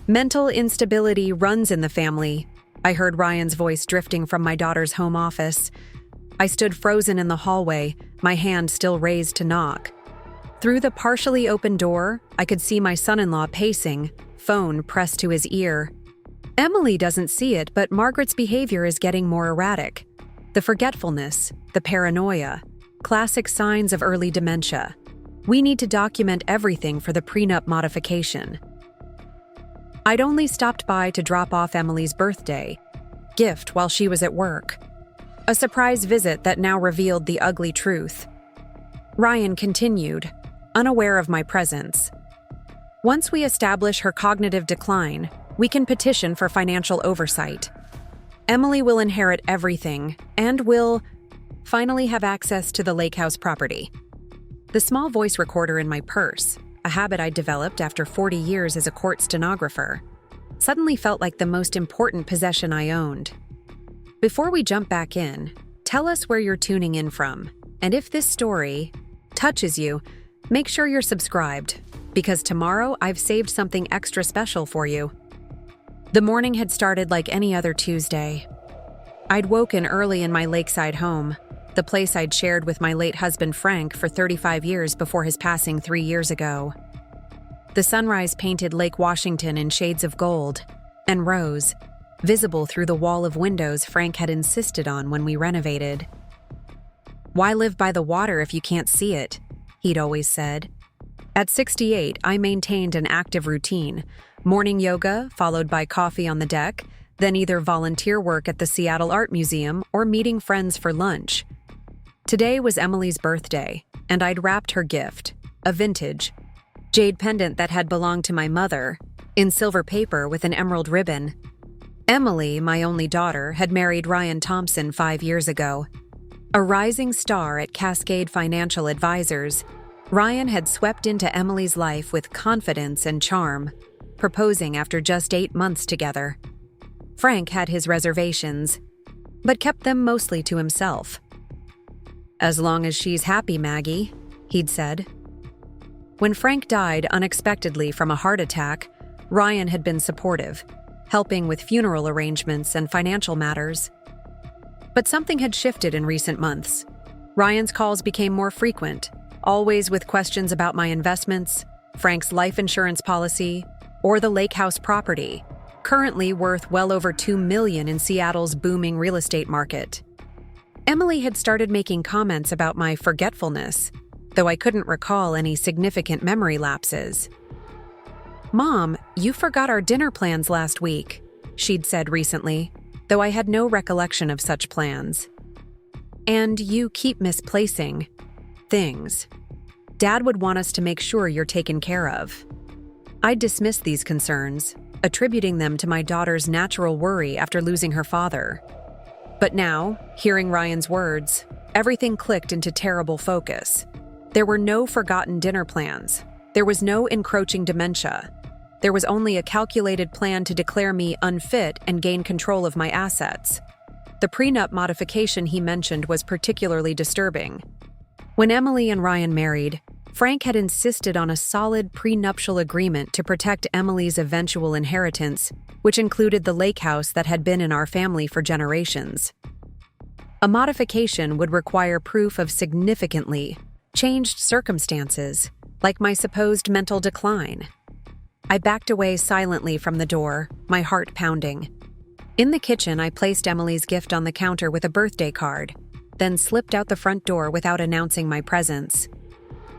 Mental instability runs in the family. I heard Ryan's voice drifting from my daughter's home office. I stood frozen in the hallway, my hand still raised to knock. Through the partially open door, I could see my son-in-law pacing, phone pressed to his ear. Emily doesn't see it, but Margaret's behavior is getting more erratic. The forgetfulness, the paranoia, classic signs of early dementia. We need to document everything for the prenup modification. I'd only stopped by to drop off Emily's birthday gift while she was at work. A surprise visit that now revealed the ugly truth. Ryan continued, unaware of my presence. Once we establish her cognitive decline, we can petition for financial oversight. Emily will inherit everything and will finally have access to the lake house property. The small voice recorder in my purse, a habit I developed after 40 years as a court stenographer, suddenly felt like the most important possession I owned. Before we jump back in, tell us where you're tuning in from, and if this story touches you, make sure you're subscribed, because tomorrow I've saved something extra special for you. The morning had started like any other Tuesday. I'd woken early in my lakeside home, the place I'd shared with my late husband Frank for 35 years before his passing 3 years ago. The sunrise painted Lake Washington in shades of gold and rose, visible through the wall of windows Frank had insisted on when we renovated. "Why live by the water if you can't see it?" he'd always said. At 68, I maintained an active routine: morning yoga, followed by coffee on the deck, then either volunteer work at the Seattle Art Museum or meeting friends for lunch. Today was Emily's birthday, and I'd wrapped her gift, a vintage jade pendant that had belonged to my mother, in silver paper with an emerald ribbon. Emily, my only daughter, had married Ryan Thompson 5 years ago. A rising star at Cascade Financial Advisors, Ryan had swept into Emily's life with confidence and charm, proposing after just 8 months together. Frank had his reservations, but kept them mostly to himself. "As long as she's happy, Maggie," he'd said. When Frank died unexpectedly from a heart attack, Ryan had been supportive, helping with funeral arrangements and financial matters. But something had shifted in recent months. Ryan's calls became more frequent, always with questions about my investments, Frank's life insurance policy, or the lake house property, currently worth well over $2 million in Seattle's booming real estate market. Emily had started making comments about my forgetfulness, though I couldn't recall any significant memory lapses. "Mom, you forgot our dinner plans last week," she'd said recently, though I had no recollection of such plans. "And you keep misplacing things. Dad would want us to make sure you're taken care of." I dismissed these concerns, attributing them to my daughter's natural worry after losing her father. But now, hearing Ryan's words, everything clicked into terrible focus. There were no forgotten dinner plans. There was no encroaching dementia. There was only a calculated plan to declare me unfit and gain control of my assets. The prenup modification he mentioned was particularly disturbing. When Emily and Ryan married, Frank had insisted on a solid prenuptial agreement to protect Emily's eventual inheritance, which included the lake house that had been in our family for generations. A modification would require proof of significantly changed circumstances, like my supposed mental decline. I backed away silently from the door, my heart pounding. In the kitchen, I placed Emily's gift on the counter with a birthday card, then slipped out the front door without announcing my presence.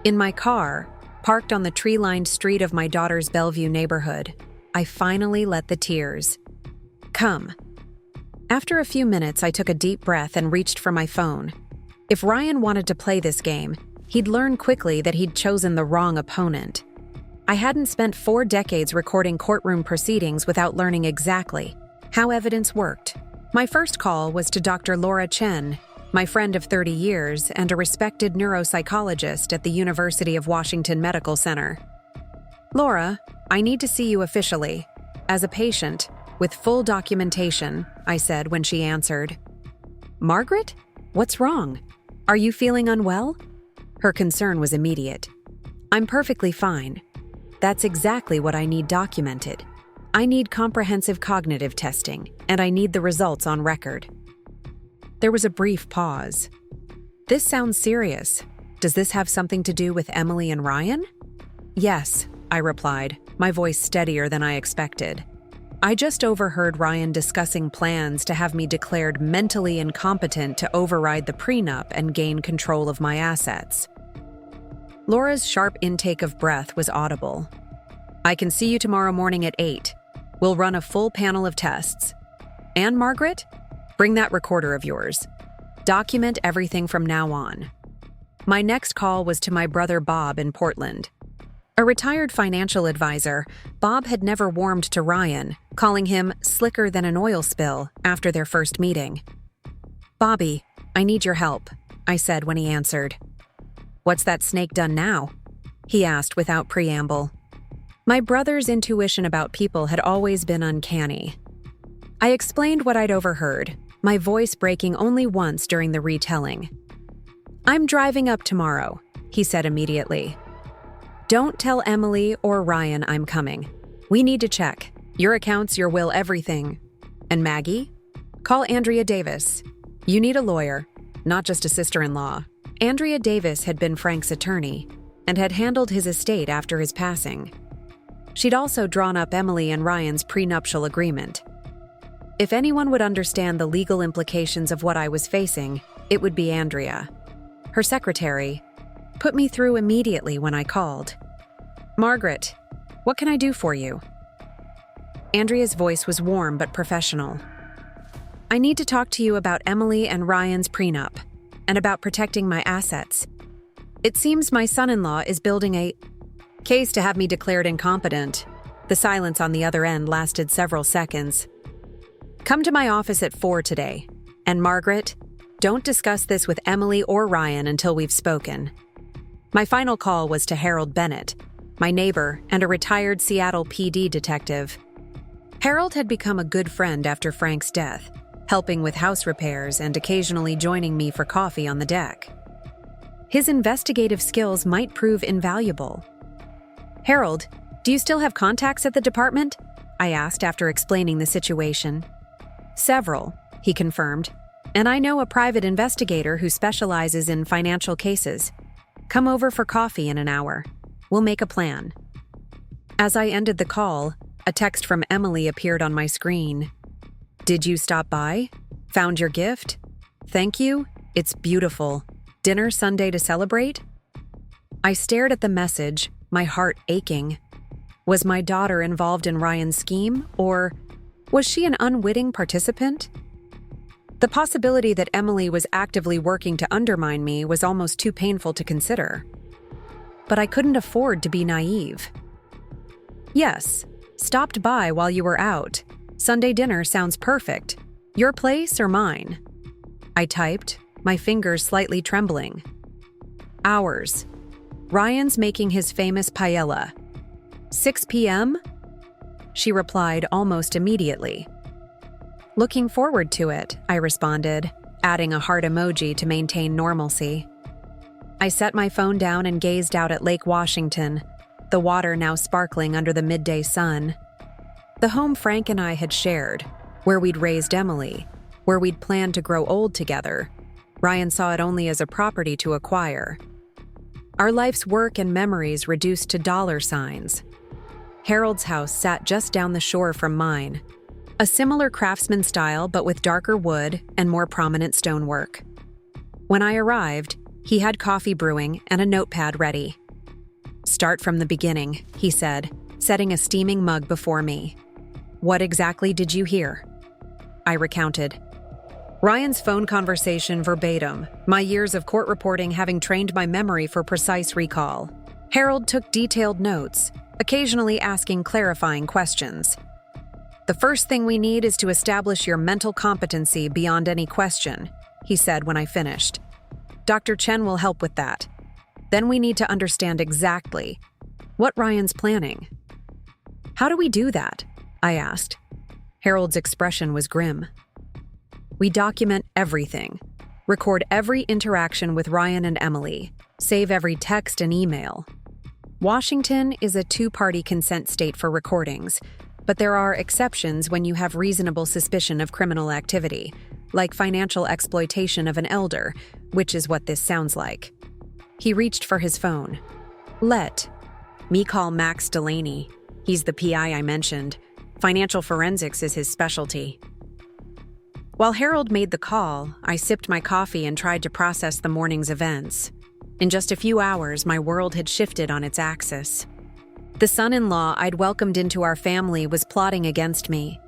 In my car, parked on the tree-lined street of my daughter's Bellevue neighborhood, I finally let the tears come. After a few minutes, I took a deep breath and reached for my phone. If Ryan wanted to play this game, he'd learn quickly that he'd chosen the wrong opponent. I hadn't spent 4 decades recording courtroom proceedings without learning exactly how evidence worked. My first call was to Dr. Laura Chen, my friend of 30 years and a respected neuropsychologist at the University of Washington Medical Center. "Laura, I need to see you officially, as a patient, with full documentation," I said when she answered. "Margaret? What's wrong? Are you feeling unwell?" Her concern was immediate. "I'm perfectly fine. That's exactly what I need documented. I need comprehensive cognitive testing, and I need the results on record. There was a brief pause. This sounds serious. Does this have something to do with Emily and Ryan? Yes, I replied, my voice steadier than I expected. I just overheard Ryan discussing plans to have me declared mentally incompetent to override the prenup and gain control of my assets. Laura's sharp intake of breath was audible. I can see you tomorrow morning at 8. We'll run a full panel of tests. And Margaret, bring that recorder of yours. Document everything from now on. My next call was to my brother Bob in Portland. A retired financial advisor, Bob had never warmed to Ryan, calling him slicker than an oil spill after their first meeting. "Bobby, I need your help," I said when he answered. "What's that snake done now?" he asked without preamble. My brother's intuition about people had always been uncanny. I explained what I'd overheard, my voice breaking only once during the retelling. "I'm driving up tomorrow," he said immediately. "Don't tell Emily or Ryan I'm coming. We need to check. Your accounts, your will, everything. And Maggie? Call Andrea Davis. You need a lawyer, not just a sister-in-law." Andrea Davis had been Frank's attorney and had handled his estate after his passing. She'd also drawn up Emily and Ryan's prenuptial agreement. If anyone would understand the legal implications of what I was facing, it would be Andrea. Her secretary put me through immediately when I called. "Margaret, what can I do for you?" Andrea's voice was warm but professional. "I need to talk to you about Emily and Ryan's prenup, and about protecting my assets. It seems my son-in-law is building a case to have me declared incompetent." The silence on the other end lasted several seconds. "Come to my office at 4 today. And Margaret, don't discuss this with Emily or Ryan until we've spoken." My final call was to Harold Bennett, my neighbor and a retired Seattle PD detective. Harold had become a good friend after Frank's death, helping with house repairs and occasionally joining me for coffee on the deck. His investigative skills might prove invaluable. "Harold, do you still have contacts at the department?" I asked after explaining the situation. "Several," he confirmed, "and I know a private investigator who specializes in financial cases. Come over for coffee in an hour. We'll make a plan." As I ended the call, a text from Emily appeared on my screen. "Did you stop by? Found your gift? Thank you. It's beautiful. Dinner Sunday to celebrate?" I stared at the message, my heart aching. Was my daughter involved in Ryan's scheme, or was she an unwitting participant? The possibility that Emily was actively working to undermine me was almost too painful to consider. But I couldn't afford to be naive. "Yes, stopped by while you were out. Sunday dinner sounds perfect. Your place or mine?" I typed, my fingers slightly trembling. "Ours. Ryan's making his famous paella. 6 p.m.? She replied almost immediately. "Looking forward to it," I responded, adding a heart emoji to maintain normalcy. I set my phone down and gazed out at Lake Washington, the water now sparkling under the midday sun. The home Frank and I had shared, where we'd raised Emily, where we'd planned to grow old together. Ryan saw it only as a property to acquire. Our life's work and memories reduced to dollar signs. Harold's house sat just down the shore from mine. A similar craftsman style, but with darker wood and more prominent stonework. When I arrived, he had coffee brewing and a notepad ready. "Start from the beginning," he said, setting a steaming mug before me. "What exactly did you hear?" I recounted. Ryan's phone conversation verbatim, my years of court reporting having trained my memory for precise recall. Harold took detailed notes, occasionally asking clarifying questions. "The first thing we need is to establish your mental competency beyond any question," he said when I finished. "Dr. Chen will help with that. Then we need to understand exactly what Ryan's planning." "How do we do that?" I asked. Harold's expression was grim. "We document everything. Record every interaction with Ryan and Emily. Save every text and email. Washington is a two-party consent state for recordings. But there are exceptions when you have reasonable suspicion of criminal activity, like financial exploitation of an elder, which is what this sounds like. He reached for his phone. Let me call Max Delaney. He's the PI I mentioned. Financial forensics is his specialty. While Harold made the call, I sipped my coffee and tried to process the morning's events. In just a few hours, my world had shifted on its axis. The son-in-law I'd welcomed into our family was plotting against me.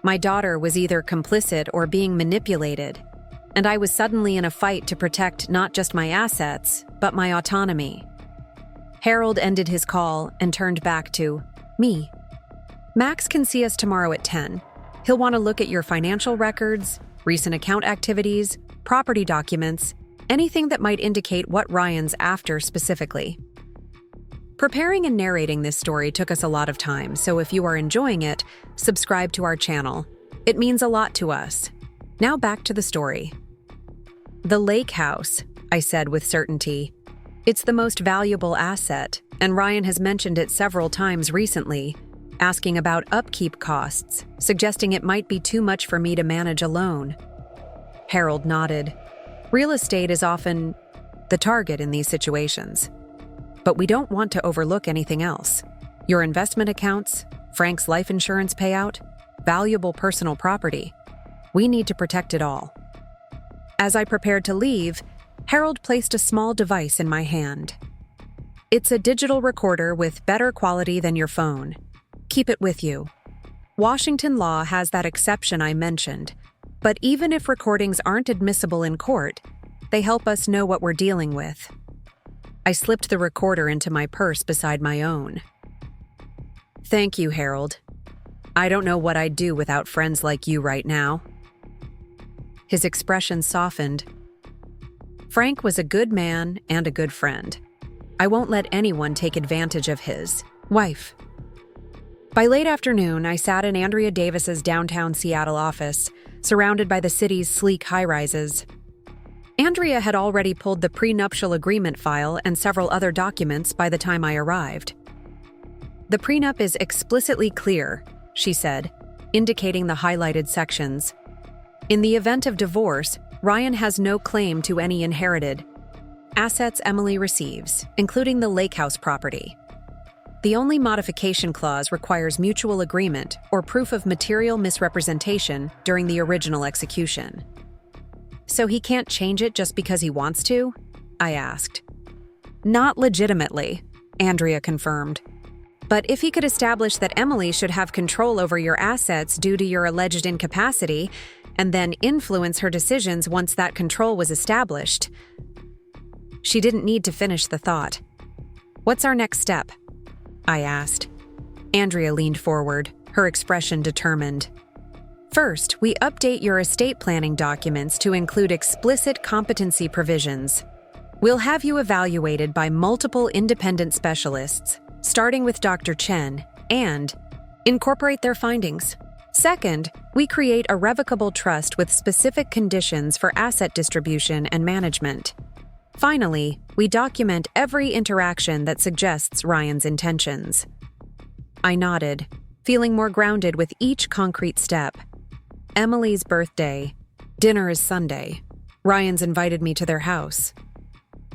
My daughter was either complicit or being manipulated, and I was suddenly in a fight to protect not just my assets, but my autonomy. Harold ended his call and turned back to me. Max can see us tomorrow at 10. He'll want to look at your financial records, recent account activities, property documents, anything that might indicate what Ryan's after specifically. Preparing and narrating this story took us a lot of time, so if you are enjoying it, subscribe to our channel. It means a lot to us. Now back to the story. The lake house, I said with certainty. It's the most valuable asset, and Ryan has mentioned it several times recently, asking about upkeep costs, suggesting it might be too much for me to manage alone. Harold nodded. Real estate is often the target in these situations. But we don't want to overlook anything else. Your investment accounts, Frank's life insurance payout, valuable personal property. We need to protect it all. As I prepared to leave, Harold placed a small device in my hand. It's a digital recorder with better quality than your phone. Keep it with you. Washington law has that exception I mentioned, but even if recordings aren't admissible in court, they help us know what we're dealing with. I slipped the recorder into my purse beside my own. Thank you, Harold. I don't know what I'd do without friends like you right now. His expression softened. Frank was a good man and a good friend. I won't let anyone take advantage of his wife. By late afternoon, I sat in Andrea Davis's downtown Seattle office, surrounded by the city's sleek high-rises. Andrea had already pulled the prenuptial agreement file and several other documents by the time I arrived. The prenup is explicitly clear, she said, indicating the highlighted sections. In the event of divorce, Ryan has no claim to any inherited assets Emily receives, including the lake house property. The only modification clause requires mutual agreement or proof of material misrepresentation during the original execution. So he can't change it just because he wants to? I asked. Not legitimately, Andrea confirmed. But if he could establish that Emily should have control over your assets due to your alleged incapacity, and then influence her decisions once that control was established. She didn't need to finish the thought. What's our next step? I asked. Andrea leaned forward, her expression determined. First, we update your estate planning documents to include explicit competency provisions. We'll have you evaluated by multiple independent specialists, starting with Dr. Chen, and incorporate their findings. Second, we create a revocable trust with specific conditions for asset distribution and management. Finally, we document every interaction that suggests Ryan's intentions. I nodded, feeling more grounded with each concrete step. Emily's birthday. Dinner is Sunday. Ryan's invited me to their house.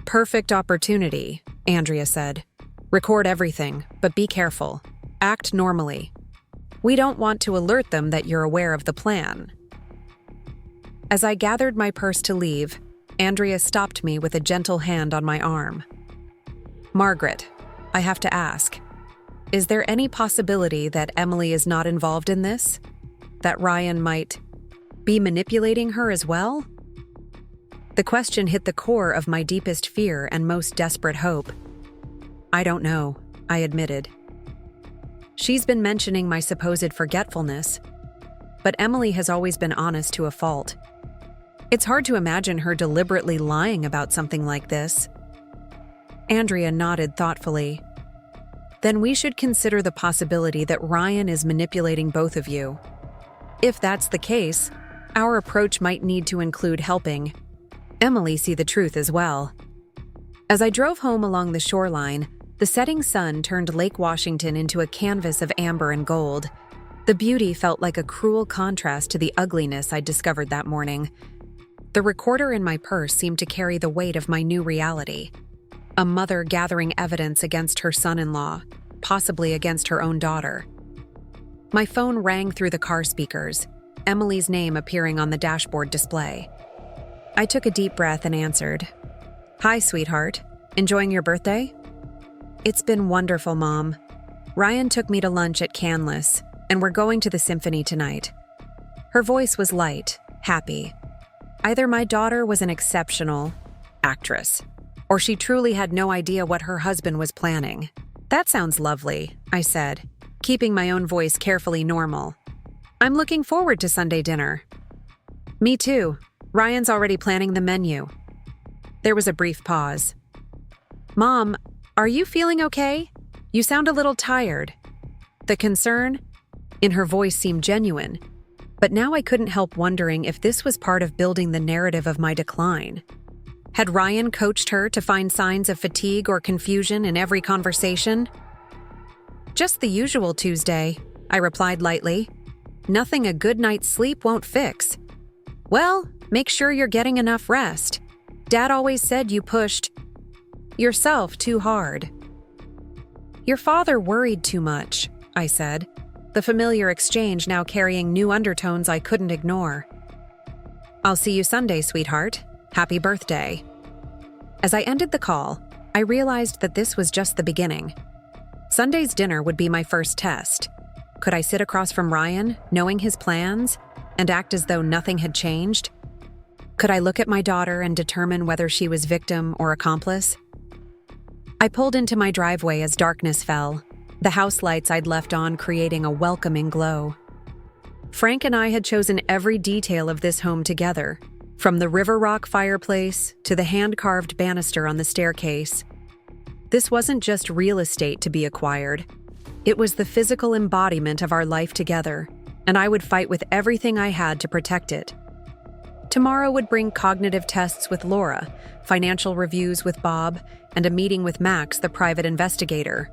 Perfect opportunity, Andrea said. Record everything, but be careful. Act normally. We don't want to alert them that you're aware of the plan. As I gathered my purse to leave, Andrea stopped me with a gentle hand on my arm. Margaret, I have to ask, is there any possibility that Emily is not involved in this? That Ryan might be manipulating her as well? The question hit the core of my deepest fear and most desperate hope. I don't know, I admitted. She's been mentioning my supposed forgetfulness, but Emily has always been honest to a fault. It's hard to imagine her deliberately lying about something like this. Andrea nodded thoughtfully. Then we should consider the possibility that Ryan is manipulating both of you. If that's the case, our approach might need to include helping Emily see the truth as well. As I drove home along the shoreline, the setting sun turned Lake Washington into a canvas of amber and gold. The beauty felt like a cruel contrast to the ugliness I'd discovered that morning. The recorder in my purse seemed to carry the weight of my new reality. A mother gathering evidence against her son-in-law, possibly against her own daughter. My phone rang through the car speakers, Emily's name appearing on the dashboard display. I took a deep breath and answered. "Hi, sweetheart. Enjoying your birthday?" "It's been wonderful, Mom. Ryan took me to lunch at Canlis, and we're going to the symphony tonight." Her voice was light, happy. Either my daughter was an exceptional actress, or she truly had no idea what her husband was planning. "That sounds lovely," I said, keeping my own voice carefully normal. "I'm looking forward to Sunday dinner." "Me too. Ryan's already planning the menu." There was a brief pause. "Mom, are you feeling okay? You sound a little tired." The concern in her voice seemed genuine, but now I couldn't help wondering if this was part of building the narrative of my decline. Had Ryan coached her to find signs of fatigue or confusion in every conversation? "Just the usual Tuesday," I replied lightly. "Nothing a good night's sleep won't fix." "Well, make sure you're getting enough rest. Dad always said you pushed yourself too hard." "Your father worried too much," I said, the familiar exchange now carrying new undertones I couldn't ignore. "I'll see you Sunday, sweetheart. Happy birthday." As I ended the call, I realized that this was just the beginning. Sunday's dinner would be my first test. Could I sit across from Ryan, knowing his plans, and act as though nothing had changed? Could I look at my daughter and determine whether she was victim or accomplice? I pulled into my driveway as darkness fell, the house lights I'd left on creating a welcoming glow. Frank and I had chosen every detail of this home together, from the river rock fireplace to the hand-carved banister on the staircase. This wasn't just real estate to be acquired. It was the physical embodiment of our life together, and I would fight with everything I had to protect it. Tomorrow would bring cognitive tests with Laura, financial reviews with Bob, and a meeting with Max, the private investigator.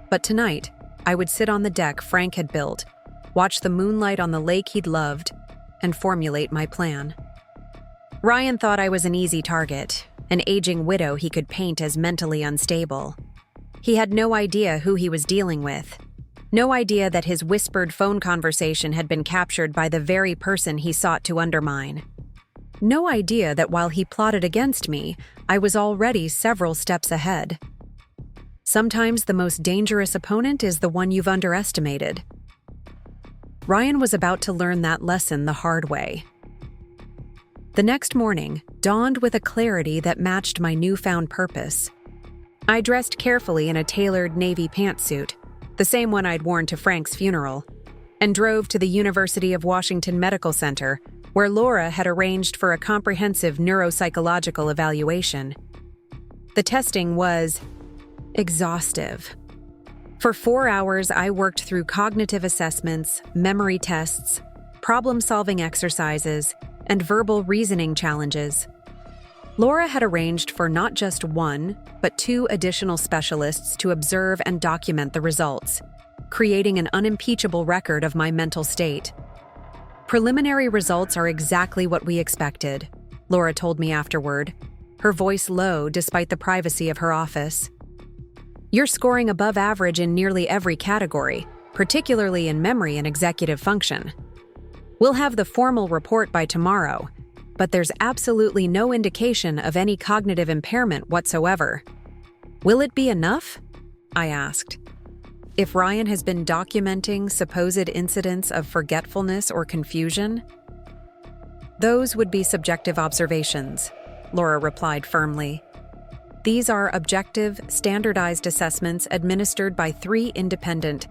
But tonight, I would sit on the deck Frank had built, watch the moonlight on the lake he'd loved, and formulate my plan. Ryan thought I was an easy target, an aging widow he could paint as mentally unstable. He had no idea who he was dealing with. No idea that his whispered phone conversation had been captured by the very person he sought to undermine. No idea that while he plotted against me, I was already several steps ahead. Sometimes the most dangerous opponent is the one you've underestimated. Ryan was about to learn that lesson the hard way. The next morning dawned with a clarity that matched my newfound purpose. I dressed carefully in a tailored navy pantsuit, the same one I'd worn to Frank's funeral, and drove to the University of Washington Medical Center, where Laura had arranged for a comprehensive neuropsychological evaluation. The testing was exhaustive. For 4 hours, I worked through cognitive assessments, memory tests, problem-solving exercises, and verbal reasoning challenges. Laura had arranged for not just one, but 2 additional specialists to observe and document the results, creating an unimpeachable record of my mental state. "Preliminary results are exactly what we expected," Laura told me afterward, her voice low despite the privacy of her office. "You're scoring above average in nearly every category, particularly in memory and executive function. We'll have the formal report by tomorrow, but there's absolutely no indication of any cognitive impairment whatsoever." "Will it be enough?" I asked. If Ryan has been documenting supposed incidents of forgetfulness or confusion? "Those would be subjective observations," Laura replied firmly. "These are objective, standardized assessments administered by 3 independent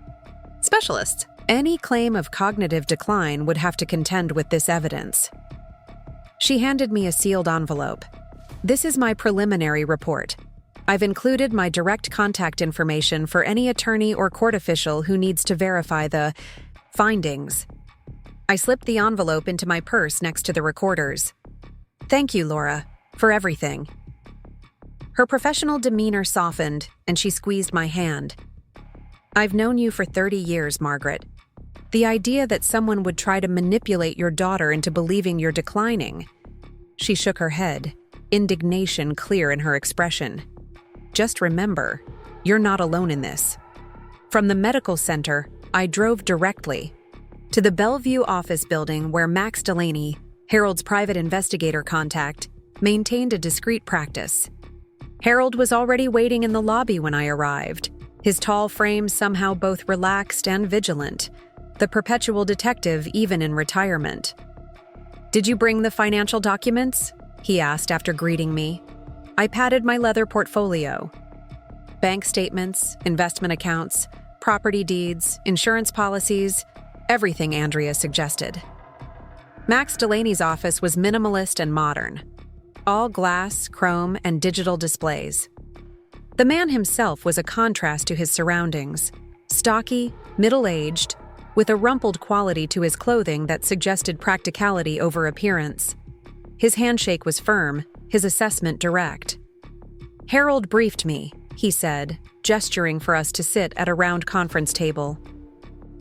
specialists. Any claim of cognitive decline would have to contend with this evidence." She handed me a sealed envelope. "This is my preliminary report. I've included my direct contact information for any attorney or court official who needs to verify the findings." I slipped the envelope into my purse next to the recorders. "Thank you, Laura, for everything." Her professional demeanor softened, and she squeezed my hand. "I've known you for 30 years, Margaret. The idea that someone would try to manipulate your daughter into believing you're declining. She shook her head, indignation clear in her expression. Just remember, you're not alone in this. From the medical center, I drove directly to the Bellevue office building where Max Delaney, Harold's private investigator contact, maintained a discreet practice. Harold was already waiting in the lobby when I arrived, his tall frame somehow both relaxed and vigilant, the perpetual detective even in retirement. "Did you bring the financial documents?" he asked after greeting me. I patted my leather portfolio. Bank statements, investment accounts, property deeds, insurance policies, everything Andrea suggested. Max Delaney's office was minimalist and modern. All glass, chrome, and digital displays. The man himself was a contrast to his surroundings. Stocky, middle-aged, with a rumpled quality to his clothing that suggested practicality over appearance. His handshake was firm, his assessment direct. "Harold briefed me," he said, gesturing for us to sit at a round conference table.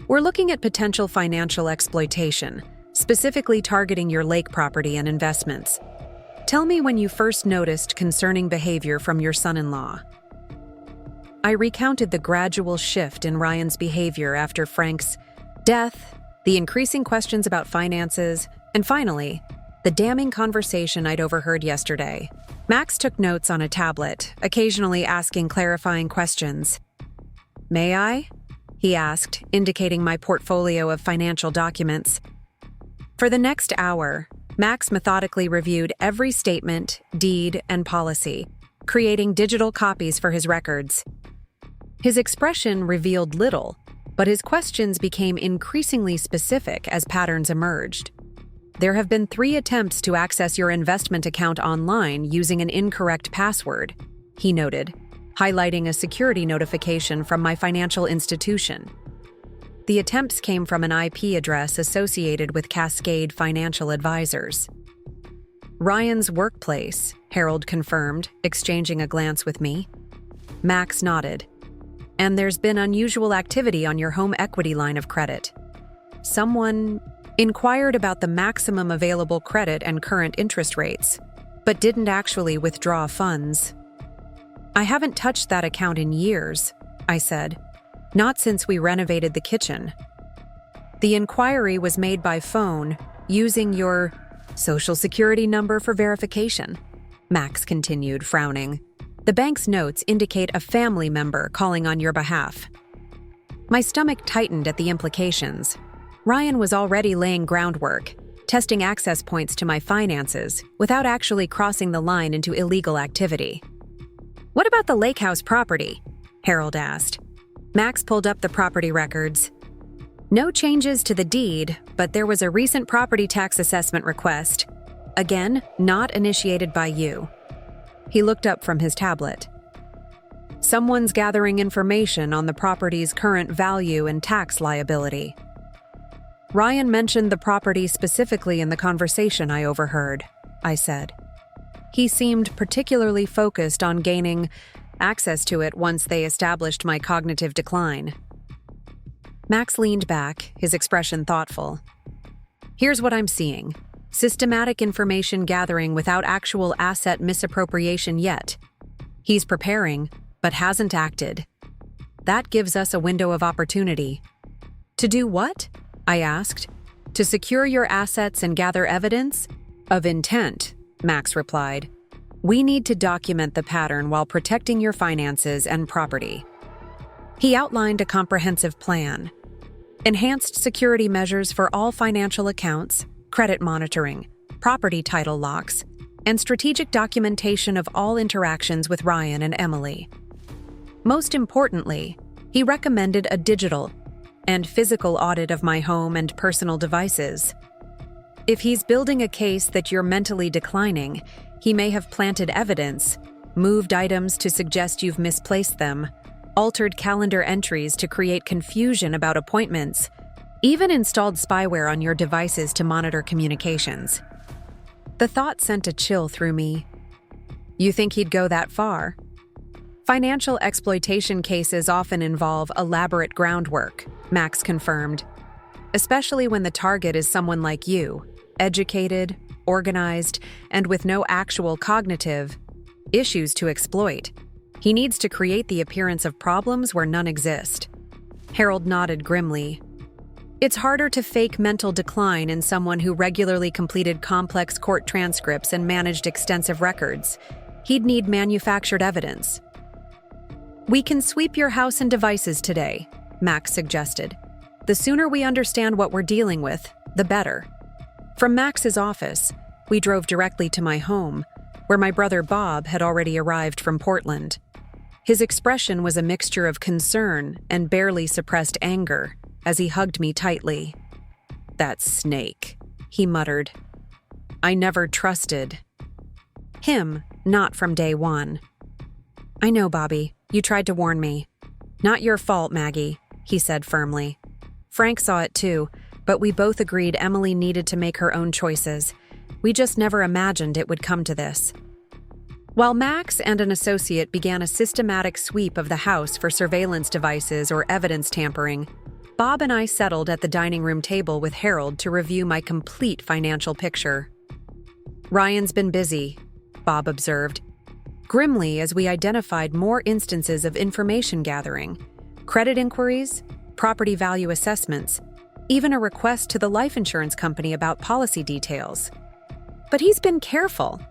"We're looking at potential financial exploitation, specifically targeting your lake property and investments. Tell me when you first noticed concerning behavior from your son-in-law." I recounted the gradual shift in Ryan's behavior after Frank's death, the increasing questions about finances, and finally, the damning conversation I'd overheard yesterday. Max took notes on a tablet, occasionally asking clarifying questions. "May I?" he asked, indicating my portfolio of financial documents. For the next hour, Max methodically reviewed every statement, deed, and policy, creating digital copies for his records. His expression revealed little, but his questions became increasingly specific as patterns emerged. "There have been 3 attempts to access your investment account online using an incorrect password," he noted, highlighting a security notification from my financial institution. The attempts came from an IP address associated with Cascade Financial Advisors. "Ryan's workplace," Harold confirmed, exchanging a glance with me. Max nodded. "And there's been unusual activity on your home equity line of credit. Someone inquired about the maximum available credit and current interest rates, but didn't actually withdraw funds." "I haven't touched that account in years," I said. "Not since we renovated the kitchen." "The inquiry was made by phone, using your Social Security number for verification," Max continued, frowning. "The bank's notes indicate a family member calling on your behalf." My stomach tightened at the implications. Ryan was already laying groundwork, testing access points to my finances without actually crossing the line into illegal activity. "What about the lake house property?" Harold asked. Max pulled up the property records. "No changes to the deed, but there was a recent property tax assessment request. Again, not initiated by you." He looked up from his tablet. "Someone's gathering information on the property's current value and tax liability." "Ryan mentioned the property specifically in the conversation I overheard," I said. "He seemed particularly focused on gaining access to it once they established my cognitive decline." Max leaned back, his expression thoughtful. "Here's what I'm seeing. Systematic information gathering without actual asset misappropriation yet. He's preparing, but hasn't acted. That gives us a window of opportunity." "To do what?" I asked. "To secure your assets and gather evidence?" "Of intent," Max replied. "We need to document the pattern while protecting your finances and property." He outlined a comprehensive plan. Enhanced security measures for all financial accounts, credit monitoring, property title locks, and strategic documentation of all interactions with Ryan and Emily. Most importantly, he recommended a digital and physical audit of my home and personal devices. If he's building a case that you're mentally declining, he may have planted evidence, moved items to suggest you've misplaced them, altered calendar entries to create confusion about appointments, even installed spyware on your devices to monitor communications. The thought sent a chill through me. You think he'd go that far? Financial exploitation cases often involve elaborate groundwork, Max confirmed. especially when the target is someone like you, educated, organized, and with no actual cognitive issues to exploit. He needs to create the appearance of problems where none exist. Harold nodded grimly. It's harder to fake mental decline in someone who regularly completed complex court transcripts and managed extensive records. He'd need manufactured evidence. We can sweep your house and devices today, Max suggested. The sooner we understand what we're dealing with, the better. From Max's office, we drove directly to my home, where my brother Bob had already arrived from Portland. His expression was a mixture of concern and barely suppressed anger as he hugged me tightly. That snake, he muttered. I never trusted him, not from day one. I know, Bobby. You tried to warn me. Not your fault, Maggie, he said firmly. Frank saw it too, but we both agreed Emily needed to make her own choices. We just never imagined it would come to this. While Max and an associate began a systematic sweep of the house for surveillance devices or evidence tampering, Bob and I settled at the dining room table with Harold to review my complete financial picture. Ryan's been busy, Bob observed, grimly as we identified more instances of information gathering, credit inquiries, property value assessments, even a request to the life insurance company about policy details. But he's been careful.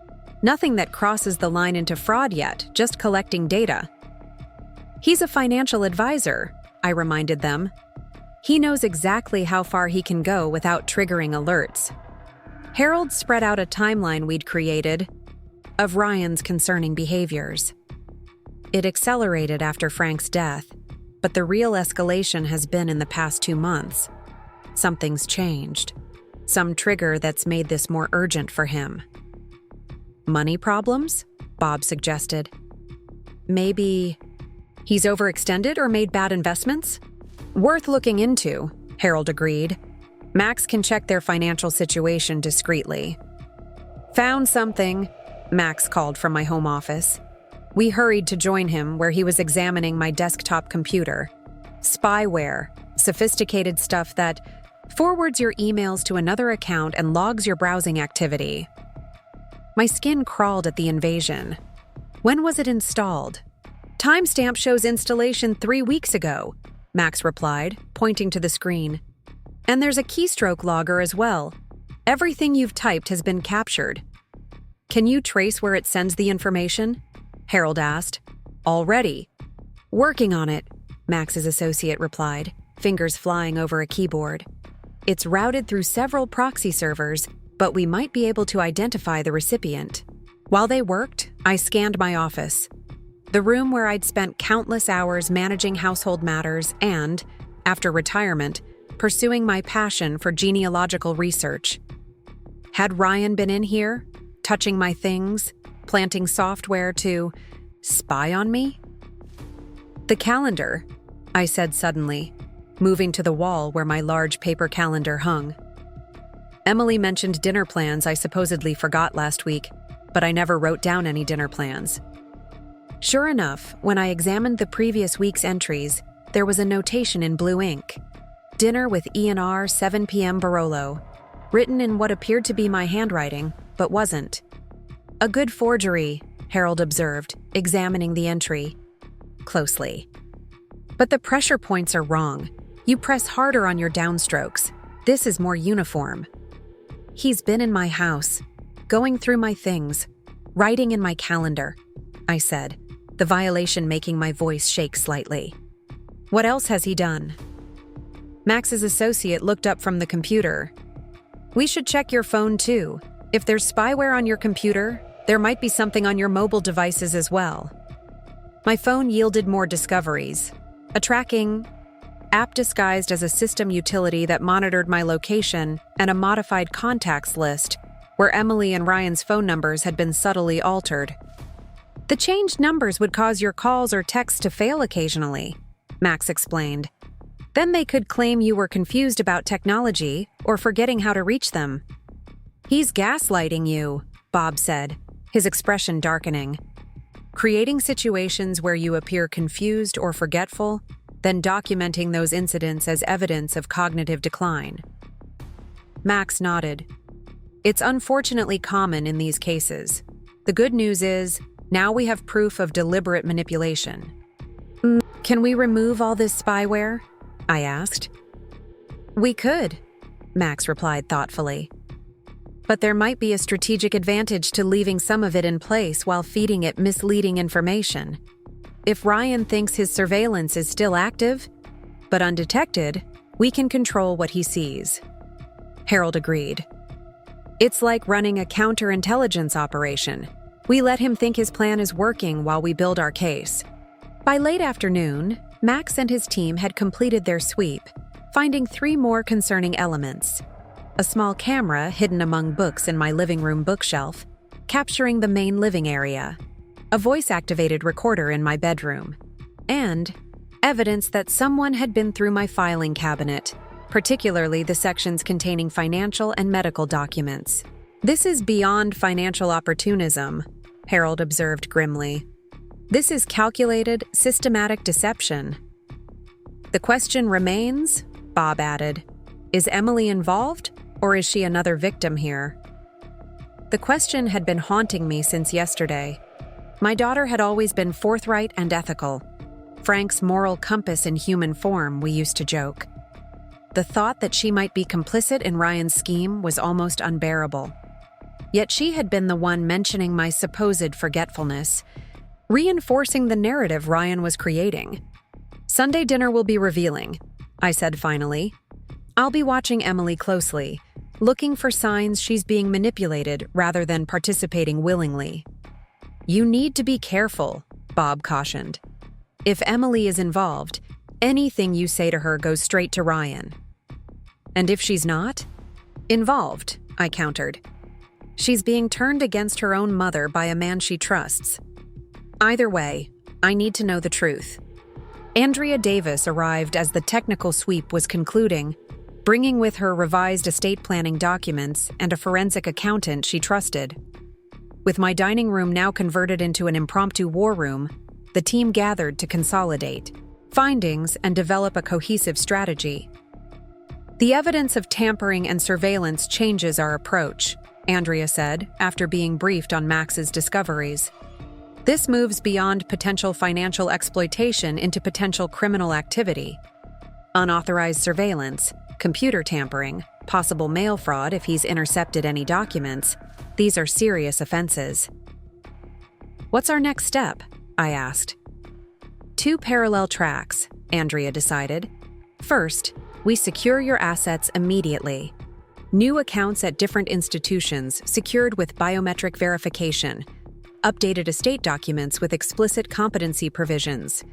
Nothing that crosses the line into fraud yet, just collecting data. He's a financial advisor, I reminded them. He knows exactly how far he can go without triggering alerts. Harold spread out a timeline we'd created of Ryan's concerning behaviors. It accelerated after Frank's death, but the real escalation has been in the past 2 months. Something's changed. Some trigger that's made this more urgent for him. Money problems? Bob suggested. Maybe he's overextended or made bad investments? Worth looking into, Harold agreed. Max can check their financial situation discreetly. Found something, Max called from my home office. We hurried to join him where he was examining my desktop computer. Spyware, sophisticated stuff that forwards your emails to another account and logs your browsing activity. My skin crawled at the invasion. When was it installed? Timestamp shows installation 3 weeks ago, Max replied, pointing to the screen. And there's a keystroke logger as well. Everything you've typed has been captured. Can you trace where it sends the information? Harold asked. Already. Working on it, Max's associate replied, fingers flying over a keyboard. It's routed through several proxy servers, but we might be able to identify the recipient. While they worked, I scanned my office. The room where I'd spent countless hours managing household matters and, after retirement, pursuing my passion for genealogical research. Had Ryan been in here, touching my things, planting software to spy on me? The calendar, I said suddenly, moving to the wall where my large paper calendar hung. Emily mentioned dinner plans I supposedly forgot last week, but I never wrote down any dinner plans. Sure enough, when I examined the previous week's entries, there was a notation in blue ink. Dinner with E&R 7 p.m. Barolo, written in what appeared to be my handwriting, but wasn't. A good forgery, Harold observed, examining the entry closely. But the pressure points are wrong. You press harder on your downstrokes. This is more uniform. He's been in my house, going through my things, writing in my calendar, I said, the violation making my voice shake slightly. What else has he done? Max's associate looked up from the computer. We should check your phone too. If there's spyware on your computer, there might be something on your mobile devices as well. My phone yielded more discoveries. A tracking app disguised as a system utility that monitored my location and a modified contacts list where Emily and Ryan's phone numbers had been subtly altered. The changed numbers would cause your calls or texts to fail occasionally, Max explained. Then they could claim you were confused about technology or forgetting how to reach them. He's gaslighting you, Bob said, his expression darkening. Creating situations where you appear confused or forgetful, then documenting those incidents as evidence of cognitive decline. Max nodded. It's unfortunately common in these cases. The good news is, now we have proof of deliberate manipulation. Can we remove all this spyware? I asked. We could, Max replied thoughtfully. But there might be a strategic advantage to leaving some of it in place while feeding it misleading information. If Ryan thinks his surveillance is still active, but undetected, we can control what he sees. Harold agreed. It's like running a counterintelligence operation. We let him think his plan is working while we build our case. By late afternoon, Max and his team had completed their sweep, finding 3 more concerning elements. A small camera hidden among books in my living room bookshelf, capturing the main living area, a voice-activated recorder in my bedroom, and evidence that someone had been through my filing cabinet, particularly the sections containing financial and medical documents. This is beyond financial opportunism, Harold observed grimly. This is calculated, systematic deception. The question remains, Bob added, is Emily involved, or is she another victim here? The question had been haunting me since yesterday. My daughter had always been forthright and ethical. Frank's moral compass in human form, we used to joke. The thought that she might be complicit in Ryan's scheme was almost unbearable. Yet she had been the one mentioning my supposed forgetfulness, reinforcing the narrative Ryan was creating. Sunday dinner will be revealing, I said finally. I'll be watching Emily closely, looking for signs she's being manipulated rather than participating willingly. You need to be careful, Bob cautioned. If Emily is involved, anything you say to her goes straight to Ryan. And if she's not? Involved, I countered. She's being turned against her own mother by a man she trusts. Either way, I need to know the truth. Andrea Davis arrived as the technical sweep was concluding, bringing with her revised estate planning documents and a forensic accountant she trusted. With my dining room now converted into an impromptu war room, the team gathered to consolidate findings and develop a cohesive strategy. The evidence of tampering and surveillance changes our approach, Andrea said, after being briefed on Max's discoveries. This moves beyond potential financial exploitation into potential criminal activity. Unauthorized surveillance, computer tampering, possible mail fraud if he's intercepted any documents. These are serious offenses. What's our next step? I asked. 2 parallel tracks, Andrea decided. First, we secure your assets immediately. New accounts at different institutions secured with biometric verification, updated estate documents with explicit competency provisions,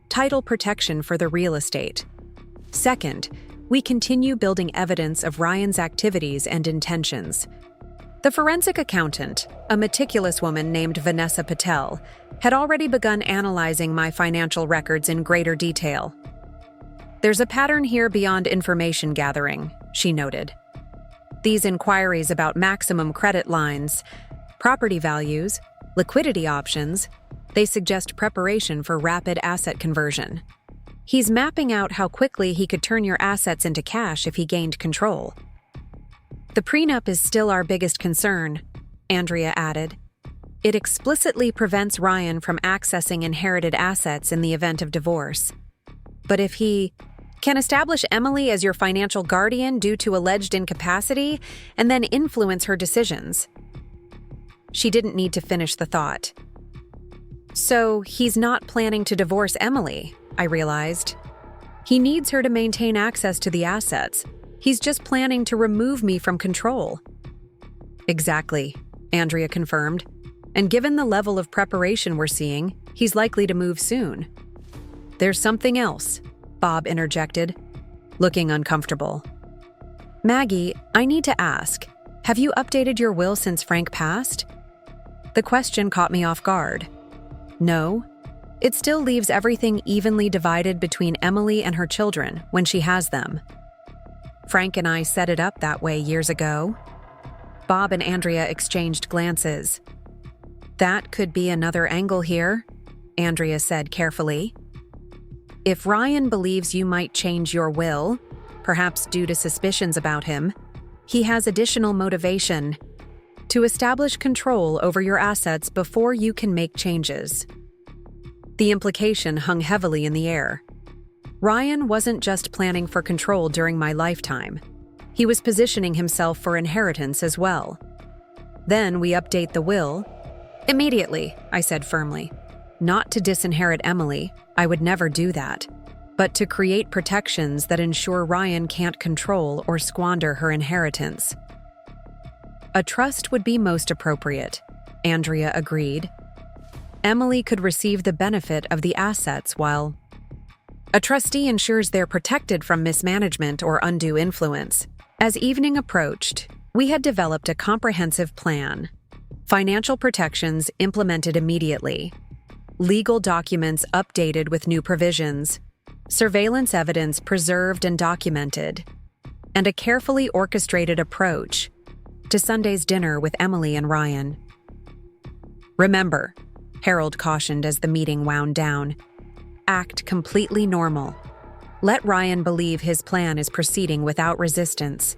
title protection for the real estate. Second, we continue building evidence of Ryan's activities and intentions. The forensic accountant, a meticulous woman named Vanessa Patel, had already begun analyzing my financial records in greater detail. There's a pattern here beyond information gathering, she noted. These inquiries about maximum credit lines, property values, liquidity options, they suggest preparation for rapid asset conversion. He's mapping out how quickly he could turn your assets into cash if he gained control. The prenup is still our biggest concern, Andrea added. It explicitly prevents Ryan from accessing inherited assets in the event of divorce. But if he can establish Emily as your financial guardian due to alleged incapacity and then influence her decisions. She didn't need to finish the thought. So he's not planning to divorce Emily, I realized. He needs her to maintain access to the assets. He's just planning to remove me from control. Exactly, Andrea confirmed. And given the level of preparation we're seeing, he's likely to move soon. There's something else, Bob interjected, looking uncomfortable. Maggie, I need to ask, have you updated your will since Frank passed? The question caught me off guard. No. It still leaves everything evenly divided between Emily and her children when she has them. Frank and I set it up that way years ago. Bob and Andrea exchanged glances. That could be another angle here, Andrea said carefully. If Ryan believes you might change your will, perhaps due to suspicions about him, he has additional motivation to establish control over your assets before you can make changes. The implication hung heavily in the air. Ryan wasn't just planning for control during my lifetime. He was positioning himself for inheritance as well. Then we update the will. Immediately, I said firmly. Not to disinherit Emily, I would never do that, but to create protections that ensure Ryan can't control or squander her inheritance. A trust would be most appropriate, Andrea agreed. Emily could receive the benefit of the assets while a trustee ensures they're protected from mismanagement or undue influence. As evening approached, we had developed a comprehensive plan. Financial protections implemented immediately. Legal documents updated with new provisions. Surveillance evidence preserved and documented. And a carefully orchestrated approach to Sunday's dinner with Emily and Ryan. Remember, Harold cautioned as the meeting wound down, act completely normal. Let Ryan believe his plan is proceeding without resistance.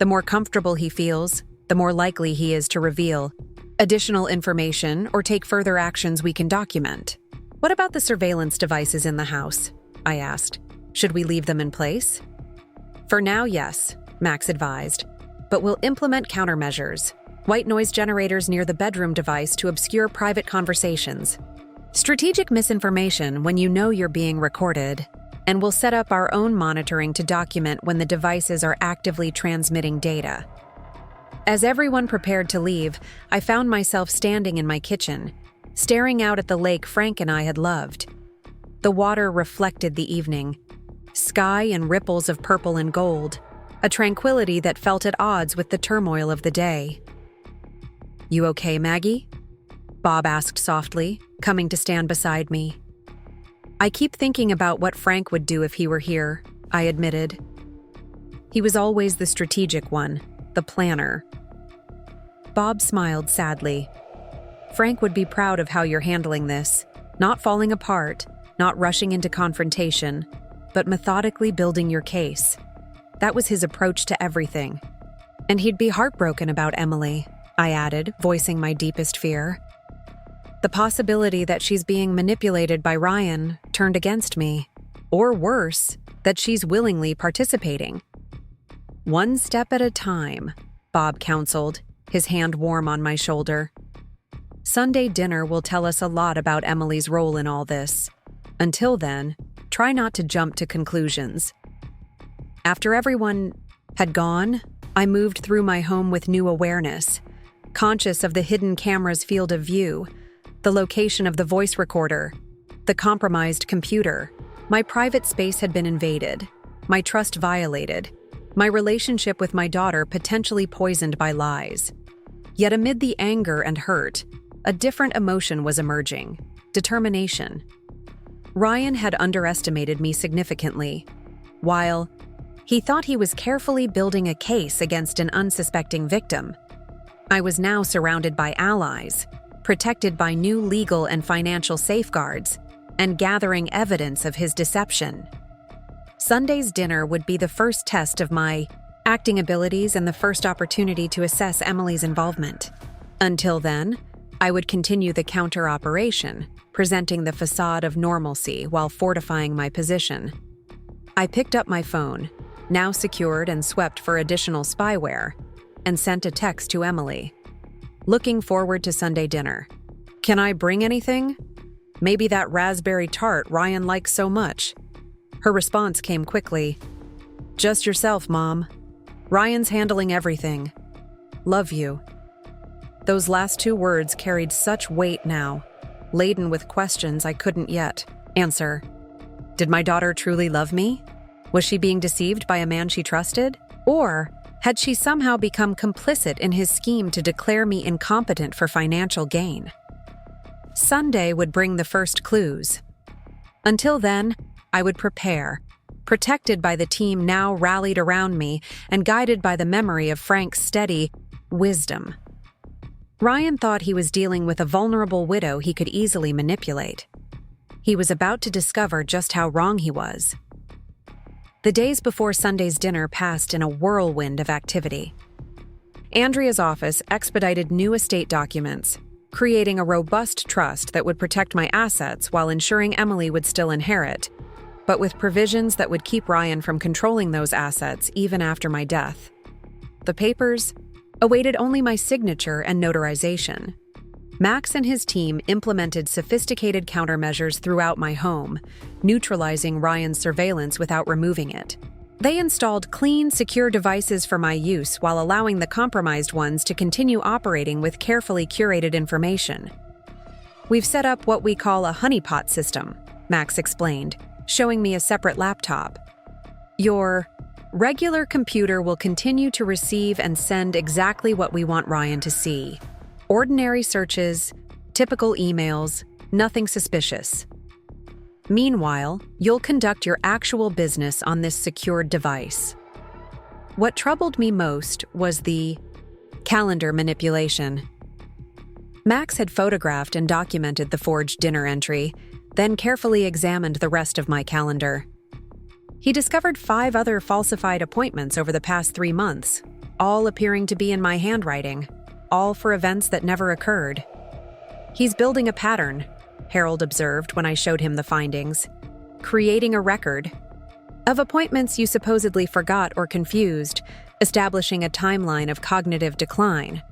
The more comfortable he feels, the more likely he is to reveal additional information or take further actions we can document. What about the surveillance devices in the house? I asked. Should we leave them in place? For now, yes, Max advised. But we'll implement countermeasures. White noise generators near the bedroom device to obscure private conversations. Strategic misinformation when you know you're being recorded. And we'll set up our own monitoring to document when the devices are actively transmitting data. As everyone prepared to leave, I found myself standing in my kitchen, staring out at the lake Frank and I had loved. The water reflected the evening, sky in ripples of purple and gold, a tranquility that felt at odds with the turmoil of the day. "You okay, Maggie?" Bob asked softly, coming to stand beside me. "I keep thinking about what Frank would do if he were here," I admitted. He was always the strategic one, the planner. Bob smiled sadly. "Frank would be proud of how you're handling this, not falling apart, not rushing into confrontation, but methodically building your case. That was his approach to everything. And he'd be heartbroken about Emily," I added, voicing my deepest fear. The possibility that she's being manipulated by Ryan turned against me. Or worse, that she's willingly participating. "One step at a time," Bob counseled, his hand warm on my shoulder. "Sunday dinner will tell us a lot about Emily's role in all this. Until then, try not to jump to conclusions." After everyone had gone, I moved through my home with new awareness, conscious of the hidden camera's field of view, the location of the voice recorder, the compromised computer. My private space had been invaded, my trust violated, my relationship with my daughter potentially poisoned by lies. Yet amid the anger and hurt, a different emotion was emerging: determination. Ryan had underestimated me significantly. While he thought he was carefully building a case against an unsuspecting victim, I was now surrounded by allies, protected by new legal and financial safeguards, and gathering evidence of his deception. Sunday's dinner would be the first test of my acting abilities and the first opportunity to assess Emily's involvement. Until then, I would continue the counter-operation, presenting the facade of normalcy while fortifying my position. I picked up my phone, now secured and swept for additional spyware, and sent a text to Emily. "Looking forward to Sunday dinner. Can I bring anything? Maybe that raspberry tart Ryan likes so much." Her response came quickly. "Just yourself, Mom. Ryan's handling everything. Love you." Those last two words carried such weight now, laden with questions I couldn't yet answer. Did my daughter truly love me? Was she being deceived by a man she trusted? Or had she somehow become complicit in his scheme to declare me incompetent for financial gain? Sunday would bring the first clues. Until then, I would prepare, protected by the team now rallied around me and guided by the memory of Frank's steady wisdom. Ryan thought he was dealing with a vulnerable widow he could easily manipulate. He was about to discover just how wrong he was. The days before Sunday's dinner passed in a whirlwind of activity. Andrea's office expedited new estate documents, creating a robust trust that would protect my assets while ensuring Emily would still inherit, but with provisions that would keep Ryan from controlling those assets even after my death. The papers awaited only my signature and notarization. Max and his team implemented sophisticated countermeasures throughout my home, neutralizing Ryan's surveillance without removing it. They installed clean, secure devices for my use while allowing the compromised ones to continue operating with carefully curated information. We've set up what we call a honeypot system, Max explained, showing me a separate laptop. Your regular computer will continue to receive and send exactly what we want Ryan to see. Ordinary searches, typical emails, nothing suspicious. Meanwhile, you'll conduct your actual business on this secured device. What troubled me most was the calendar manipulation. Max had photographed and documented the forged dinner entry, then carefully examined the rest of my calendar. He discovered 5 other falsified appointments over the past 3 months, all appearing to be in my handwriting, all for events that never occurred. He's building a pattern, Harold observed when I showed him the findings, creating a record of appointments you supposedly forgot or confused, establishing a timeline of cognitive decline.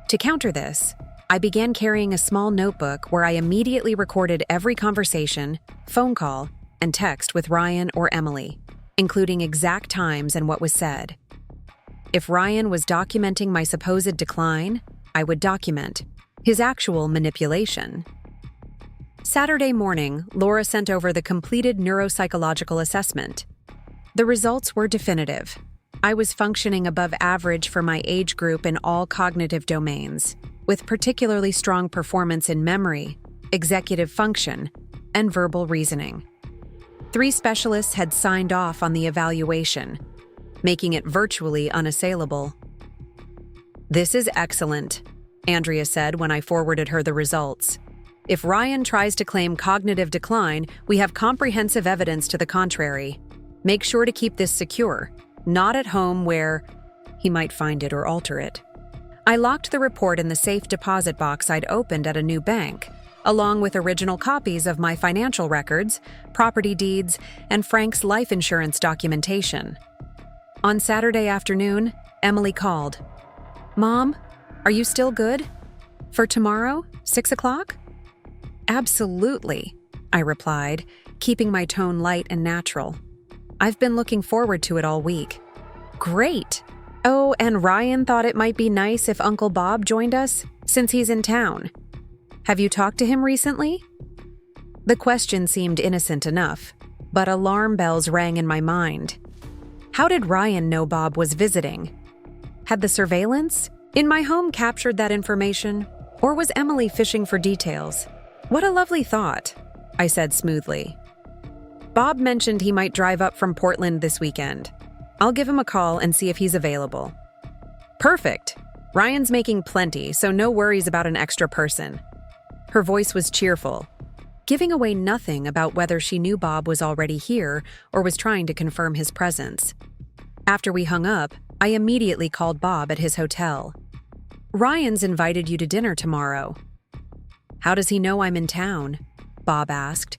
To counter this, I began carrying a small notebook where I immediately recorded every conversation, phone call, and text with Ryan or Emily, including exact times and what was said. If Ryan was documenting my supposed decline, I would document his actual manipulation. Saturday morning, Laura sent over the completed neuropsychological assessment. The results were definitive. I was functioning above average for my age group in all cognitive domains, with particularly strong performance in memory, executive function, and verbal reasoning. 3 specialists had signed off on the evaluation, making it virtually unassailable. "This is excellent," Andrea said when I forwarded her the results. "If Ryan tries to claim cognitive decline, we have comprehensive evidence to the contrary. Make sure to keep this secure, not at home where he might find it or alter it." I locked the report in the safe deposit box I'd opened at a new bank, along with original copies of my financial records, property deeds, and Frank's life insurance documentation. On Saturday afternoon, Emily called. "Mom, are you still good? For tomorrow, 6 o'clock?" "Absolutely," I replied, keeping my tone light and natural. "I've been looking forward to it all week." "Great! Oh, and Ryan thought it might be nice if Uncle Bob joined us, since he's in town. Have you talked to him recently?" The question seemed innocent enough, but alarm bells rang in my mind. How did Ryan know Bob was visiting? Had the surveillance in my home captured that information, or was Emily fishing for details? "What a lovely thought," I said smoothly. "Bob mentioned he might drive up from Portland this weekend. I'll give him a call and see if he's available." "Perfect. Ryan's making plenty, so no worries about an extra person." Her voice was cheerful, giving away nothing about whether she knew Bob was already here or was trying to confirm his presence. After we hung up, I immediately called Bob at his hotel. "Ryan's invited you to dinner tomorrow." "How does he know I'm in town?" Bob asked,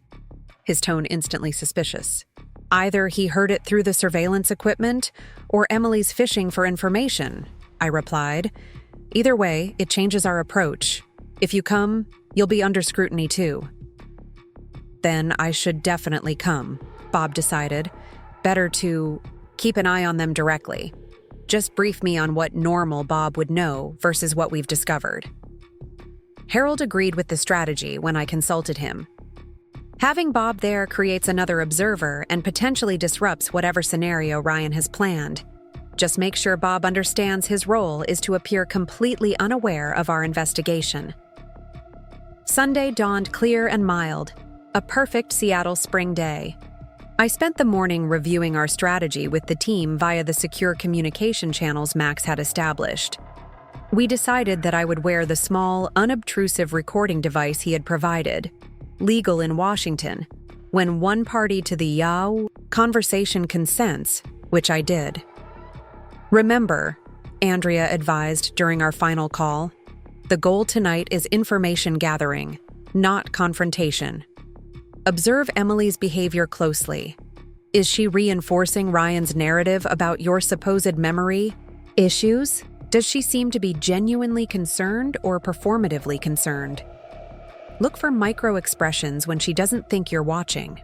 his tone instantly suspicious. "Either he heard it through the surveillance equipment, or Emily's fishing for information," I replied. "Either way, it changes our approach. If you come, you'll be under scrutiny too." "Then I should definitely come," Bob decided. "Better to keep an eye on them directly. Just brief me on what normal Bob would know versus what we've discovered." Harold agreed with the strategy when I consulted him. Having Bob there creates another observer and potentially disrupts whatever scenario Ryan has planned. Just make sure Bob understands his role is to appear completely unaware of our investigation. Sunday dawned clear and mild, a perfect Seattle spring day. I spent the morning reviewing our strategy with the team via the secure communication channels Max had established. We decided that I would wear the small, unobtrusive recording device he had provided. legal in Washington, when one party to the conversation consents, which I did. Remember, Andrea advised during our final call, the goal tonight is information gathering, not confrontation. Observe Emily's behavior closely. Is she reinforcing Ryan's narrative about your supposed memory issues? Does she seem to be genuinely concerned or performatively concerned? Look for micro-expressions when she doesn't think you're watching.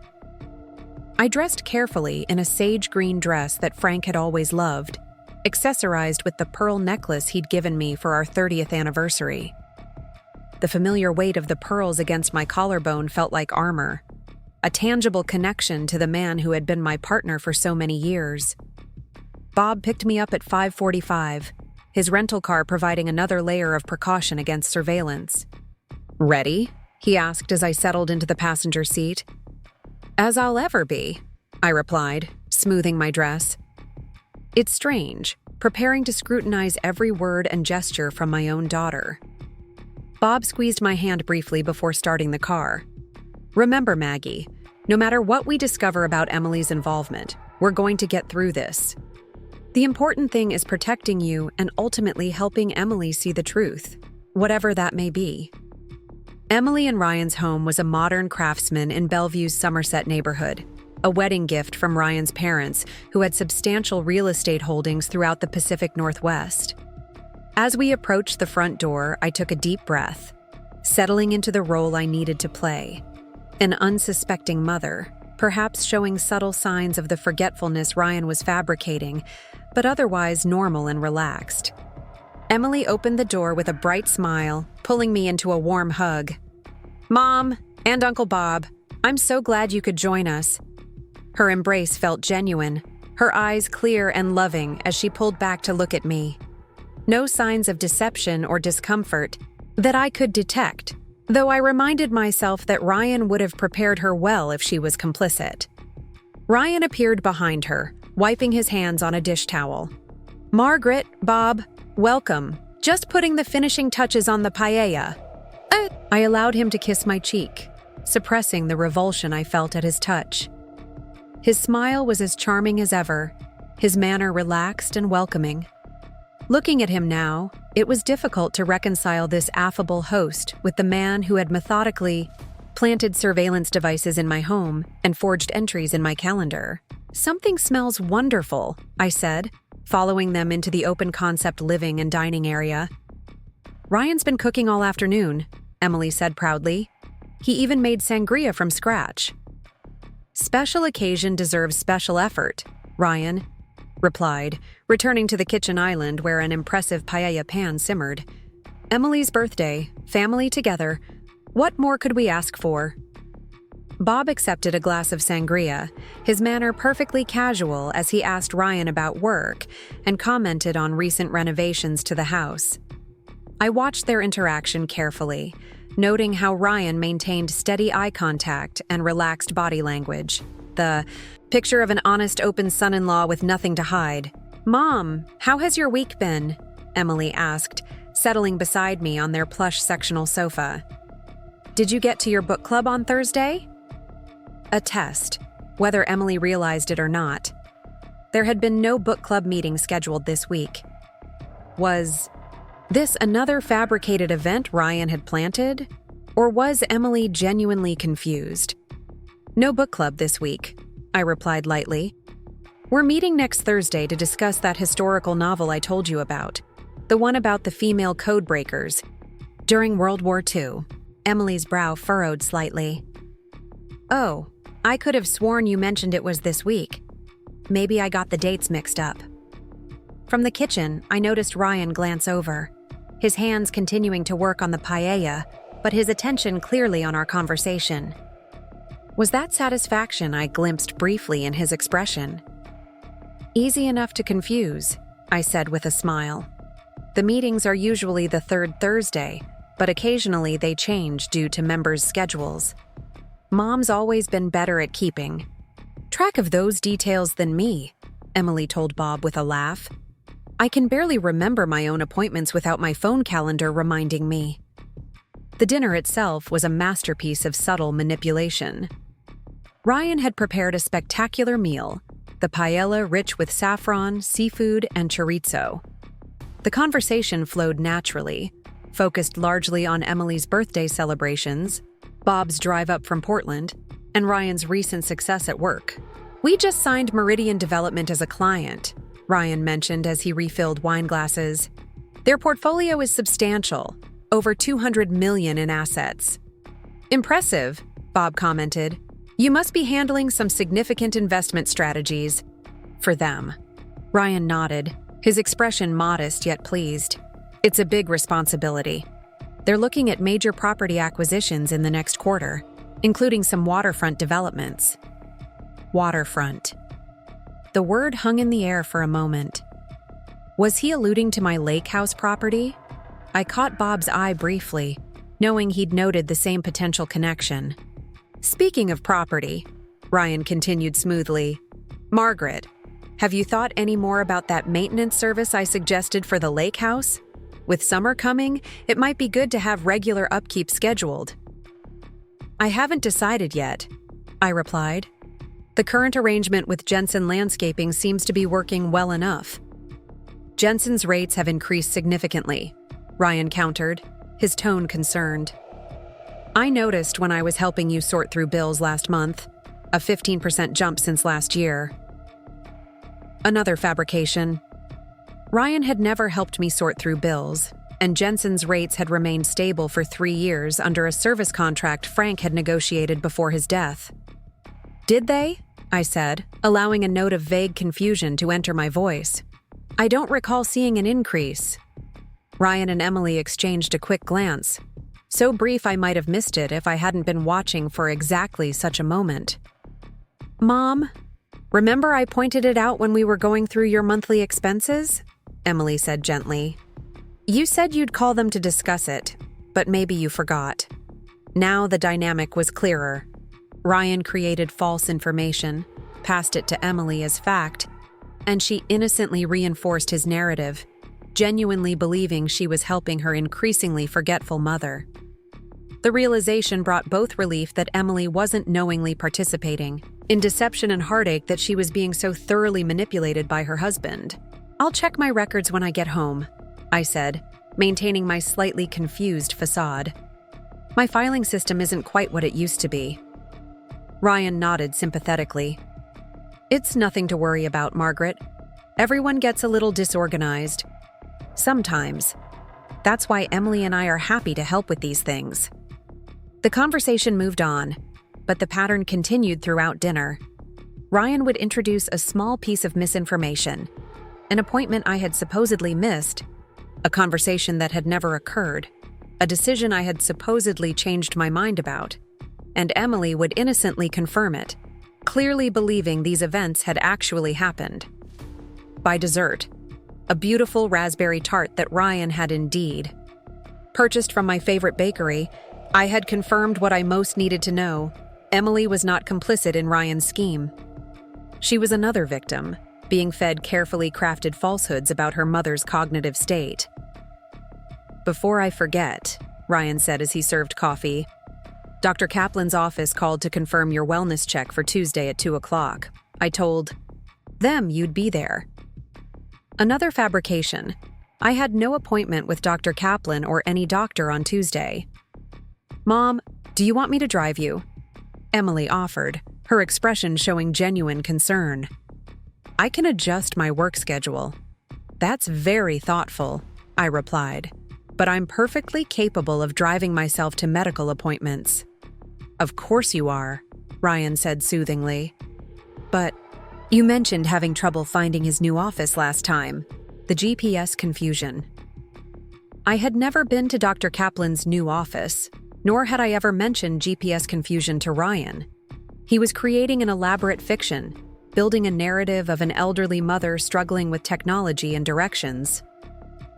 I dressed carefully in a sage green dress that Frank had always loved, accessorized with the pearl necklace he'd given me for our 30th anniversary. The familiar weight of the pearls against my collarbone felt like armor, a tangible connection to the man who had been my partner for so many years. Bob picked me up at 5:45, his rental car providing another layer of precaution against surveillance. "Ready?" he asked as I settled into the passenger seat. "As I'll ever be," I replied, smoothing my dress. It's strange, preparing to scrutinize every word and gesture from my own daughter. Bob squeezed my hand briefly before starting the car. "Remember, Maggie, no matter what we discover about Emily's involvement, we're going to get through this. The important thing is protecting you and ultimately helping Emily see the truth, whatever that may be." Emily and Ryan's home was a modern craftsman in Bellevue's Somerset neighborhood, a wedding gift from Ryan's parents, who had substantial real estate holdings throughout the Pacific Northwest. As we approached the front door, I took a deep breath, settling into the role I needed to play. An unsuspecting mother, perhaps showing subtle signs of the forgetfulness Ryan was fabricating, but otherwise normal and relaxed. Emily opened the door with a bright smile, pulling me into a warm hug. "Mom, and Uncle Bob, I'm so glad you could join us." Her embrace felt genuine, her eyes clear and loving as she pulled back to look at me. No signs of deception or discomfort that I could detect, though I reminded myself that Ryan would have prepared her well if she was complicit. Ryan appeared behind her, wiping his hands on a dish towel. "Margaret, Bob, welcome. Just putting the finishing touches on the paella." I allowed him to kiss my cheek, suppressing the revulsion I felt at his touch. His smile was as charming as ever, his manner relaxed and welcoming. Looking at him now, it was difficult to reconcile this affable host with the man who had methodically planted surveillance devices in my home and forged entries in my calendar. "Something smells wonderful," I said, following them into the open-concept living and dining area. "Ryan's been cooking all afternoon," Emily said proudly. "He even made sangria from scratch." "Special occasion deserves special effort," Ryan replied, returning to the kitchen island where an impressive paella pan simmered. "Emily's birthday, family together. What more could we ask for?" Bob accepted a glass of sangria, his manner perfectly casual as he asked Ryan about work and commented on recent renovations to the house. I watched their interaction carefully, noting how Ryan maintained steady eye contact and relaxed body language. The picture of an honest, open son-in-law with nothing to hide. "Mom, how has your week been?" Emily asked, settling beside me on their plush sectional sofa. "Did you get to your book club on Thursday?" A test, whether Emily realized it or not. There had been no book club meeting scheduled this week. Was this another fabricated event Ryan had planted? Or was Emily genuinely confused? "No book club this week," I replied lightly. "We're meeting next Thursday to discuss that historical novel I told you about, the one about the female code breakers during World War II. Emily's brow furrowed slightly. "Oh, I could have sworn you mentioned it was this week. Maybe I got the dates mixed up." From the kitchen, I noticed Ryan glance over, his hands continuing to work on the paella, but his attention clearly on our conversation. Was that satisfaction I glimpsed briefly in his expression? "Easy enough to confuse," I said with a smile. "The meetings are usually the third Thursday, but occasionally they change due to members' schedules. Mom's always been better at keeping track of those details than me," Emily told Bob with a laugh. "I can barely remember my own appointments without my phone calendar reminding me." The dinner itself was a masterpiece of subtle manipulation. Ryan had prepared a spectacular meal, the paella rich with saffron, seafood, and chorizo. The conversation flowed naturally, focused largely on Emily's birthday celebrations, Bob's drive up from Portland, and Ryan's recent success at work. "We just signed Meridian Development as a client," Ryan mentioned as he refilled wine glasses. "Their portfolio is substantial, over $200 million in assets." "Impressive," Bob commented. "You must be handling some significant investment strategies for them." Ryan nodded, his expression modest yet pleased. "It's a big responsibility. They're looking at major property acquisitions in the next quarter, including some waterfront developments." Waterfront. The word hung in the air for a moment. Was he alluding to my lake house property? I caught Bob's eye briefly, knowing he'd noted the same potential connection. "Speaking of property," Ryan continued smoothly, "Margaret, have you thought any more about that maintenance service I suggested for the lake house? With summer coming, it might be good to have regular upkeep scheduled." "I haven't decided yet," I replied. "The current arrangement with Jensen Landscaping seems to be working well enough." "Jensen's rates have increased significantly," Ryan countered, his tone concerned. "I noticed when I was helping you sort through bills last month, a 15% jump since last year." Another fabrication. Ryan had never helped me sort through bills, and Jensen's rates had remained stable for 3 years under a service contract Frank had negotiated before his death. "Did they?" I said, allowing a note of vague confusion to enter my voice. "I don't recall seeing an increase." Ryan and Emily exchanged a quick glance, so brief I might have missed it if I hadn't been watching for exactly such a moment. "Mom, remember I pointed it out when we were going through your monthly expenses?" Emily said gently. "You said you'd call them to discuss it, but maybe you forgot." Now the dynamic was clearer. Ryan created false information, passed it to Emily as fact, and she innocently reinforced his narrative, genuinely believing she was helping her increasingly forgetful mother. The realization brought both relief that Emily wasn't knowingly participating in deception and heartache that she was being so thoroughly manipulated by her husband. "I'll check my records when I get home," I said, maintaining my slightly confused facade. "My filing system isn't quite what it used to be." Ryan nodded sympathetically. "It's nothing to worry about, Margaret. Everyone gets a little disorganized. Sometimes. That's why Emily and I are happy to help with these things." The conversation moved on, but the pattern continued throughout dinner. Ryan would introduce a small piece of misinformation, an appointment I had supposedly missed, a conversation that had never occurred, a decision I had supposedly changed my mind about, and Emily would innocently confirm it, clearly believing these events had actually happened. By dessert, a beautiful raspberry tart that Ryan had indeed purchased from my favorite bakery, I had confirmed what I most needed to know. Emily was not complicit in Ryan's scheme. She was another victim, being fed carefully crafted falsehoods about her mother's cognitive state. "Before I forget," Ryan said as he served coffee, "Dr. Kaplan's office called to confirm your wellness check for Tuesday at 2 o'clock. I told them you'd be there." Another fabrication. I had no appointment with Dr. Kaplan or any doctor on Tuesday. "Mom, do you want me to drive you?" Emily offered, her expression showing genuine concern. "I can adjust my work schedule." "That's very thoughtful," I replied, "but I'm perfectly capable of driving myself to medical appointments." "Of course you are," Ryan said soothingly. "But you mentioned having trouble finding his new office last time, the GPS confusion." I had never been to Dr. Kaplan's new office, nor had I ever mentioned GPS confusion to Ryan. He was creating an elaborate fiction, building a narrative of an elderly mother struggling with technology and directions.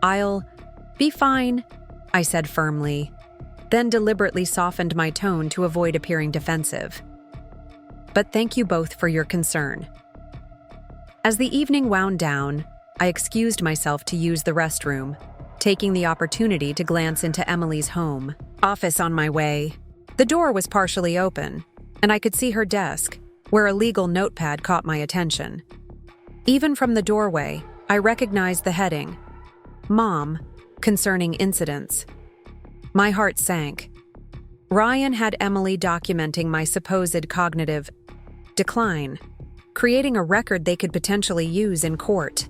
"I'll be fine," I said firmly, then deliberately softened my tone to avoid appearing defensive. "But thank you both for your concern." As the evening wound down, I excused myself to use the restroom, taking the opportunity to glance into Emily's home office on my way. The door was partially open, and I could see her desk, where a legal notepad caught my attention. Even from the doorway, I recognized the heading, Mom, concerning incidents. My heart sank. Ryan had Emily documenting my supposed cognitive decline, creating a record they could potentially use in court.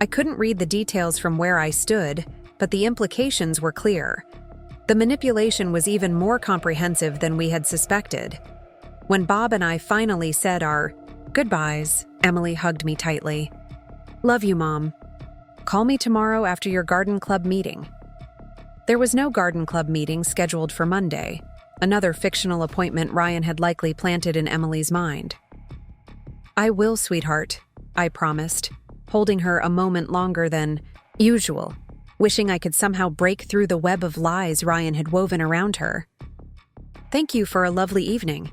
I couldn't read the details from where I stood, but the implications were clear. The manipulation was even more comprehensive than we had suspected. When Bob and I finally said our goodbyes, Emily hugged me tightly. Love you, Mom. Call me tomorrow after your garden club meeting. There was no garden club meeting scheduled for Monday, another fictional appointment Ryan had likely planted in Emily's mind. I will, sweetheart, I promised, holding her a moment longer than usual, wishing I could somehow break through the web of lies Ryan had woven around her. Thank you for a lovely evening.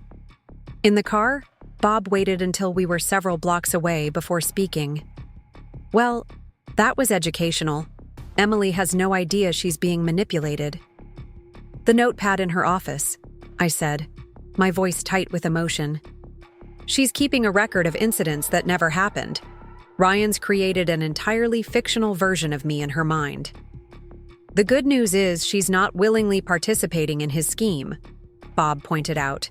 In the car, Bob waited until we were several blocks away before speaking. Well, that was educational. Emily has no idea she's being manipulated. The notepad in her office, I said, my voice tight with emotion. She's keeping a record of incidents that never happened. Ryan's created an entirely fictional version of me in her mind. The good news is she's not willingly participating in his scheme, Bob pointed out.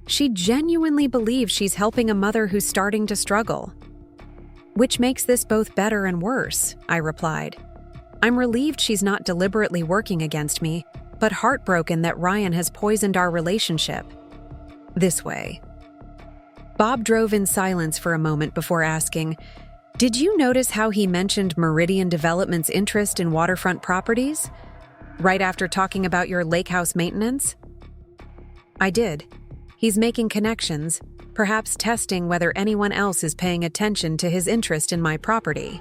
She genuinely believes she's helping a mother who's starting to struggle. Which makes this both better and worse, I replied. I'm relieved she's not deliberately working against me, but heartbroken that Ryan has poisoned our relationship. This way. Bob drove in silence for a moment before asking, Did you notice how he mentioned Meridian Development's interest in waterfront properties? Right after talking about your lake house maintenance? I did. He's making connections, perhaps testing whether anyone else is paying attention to his interest in my property.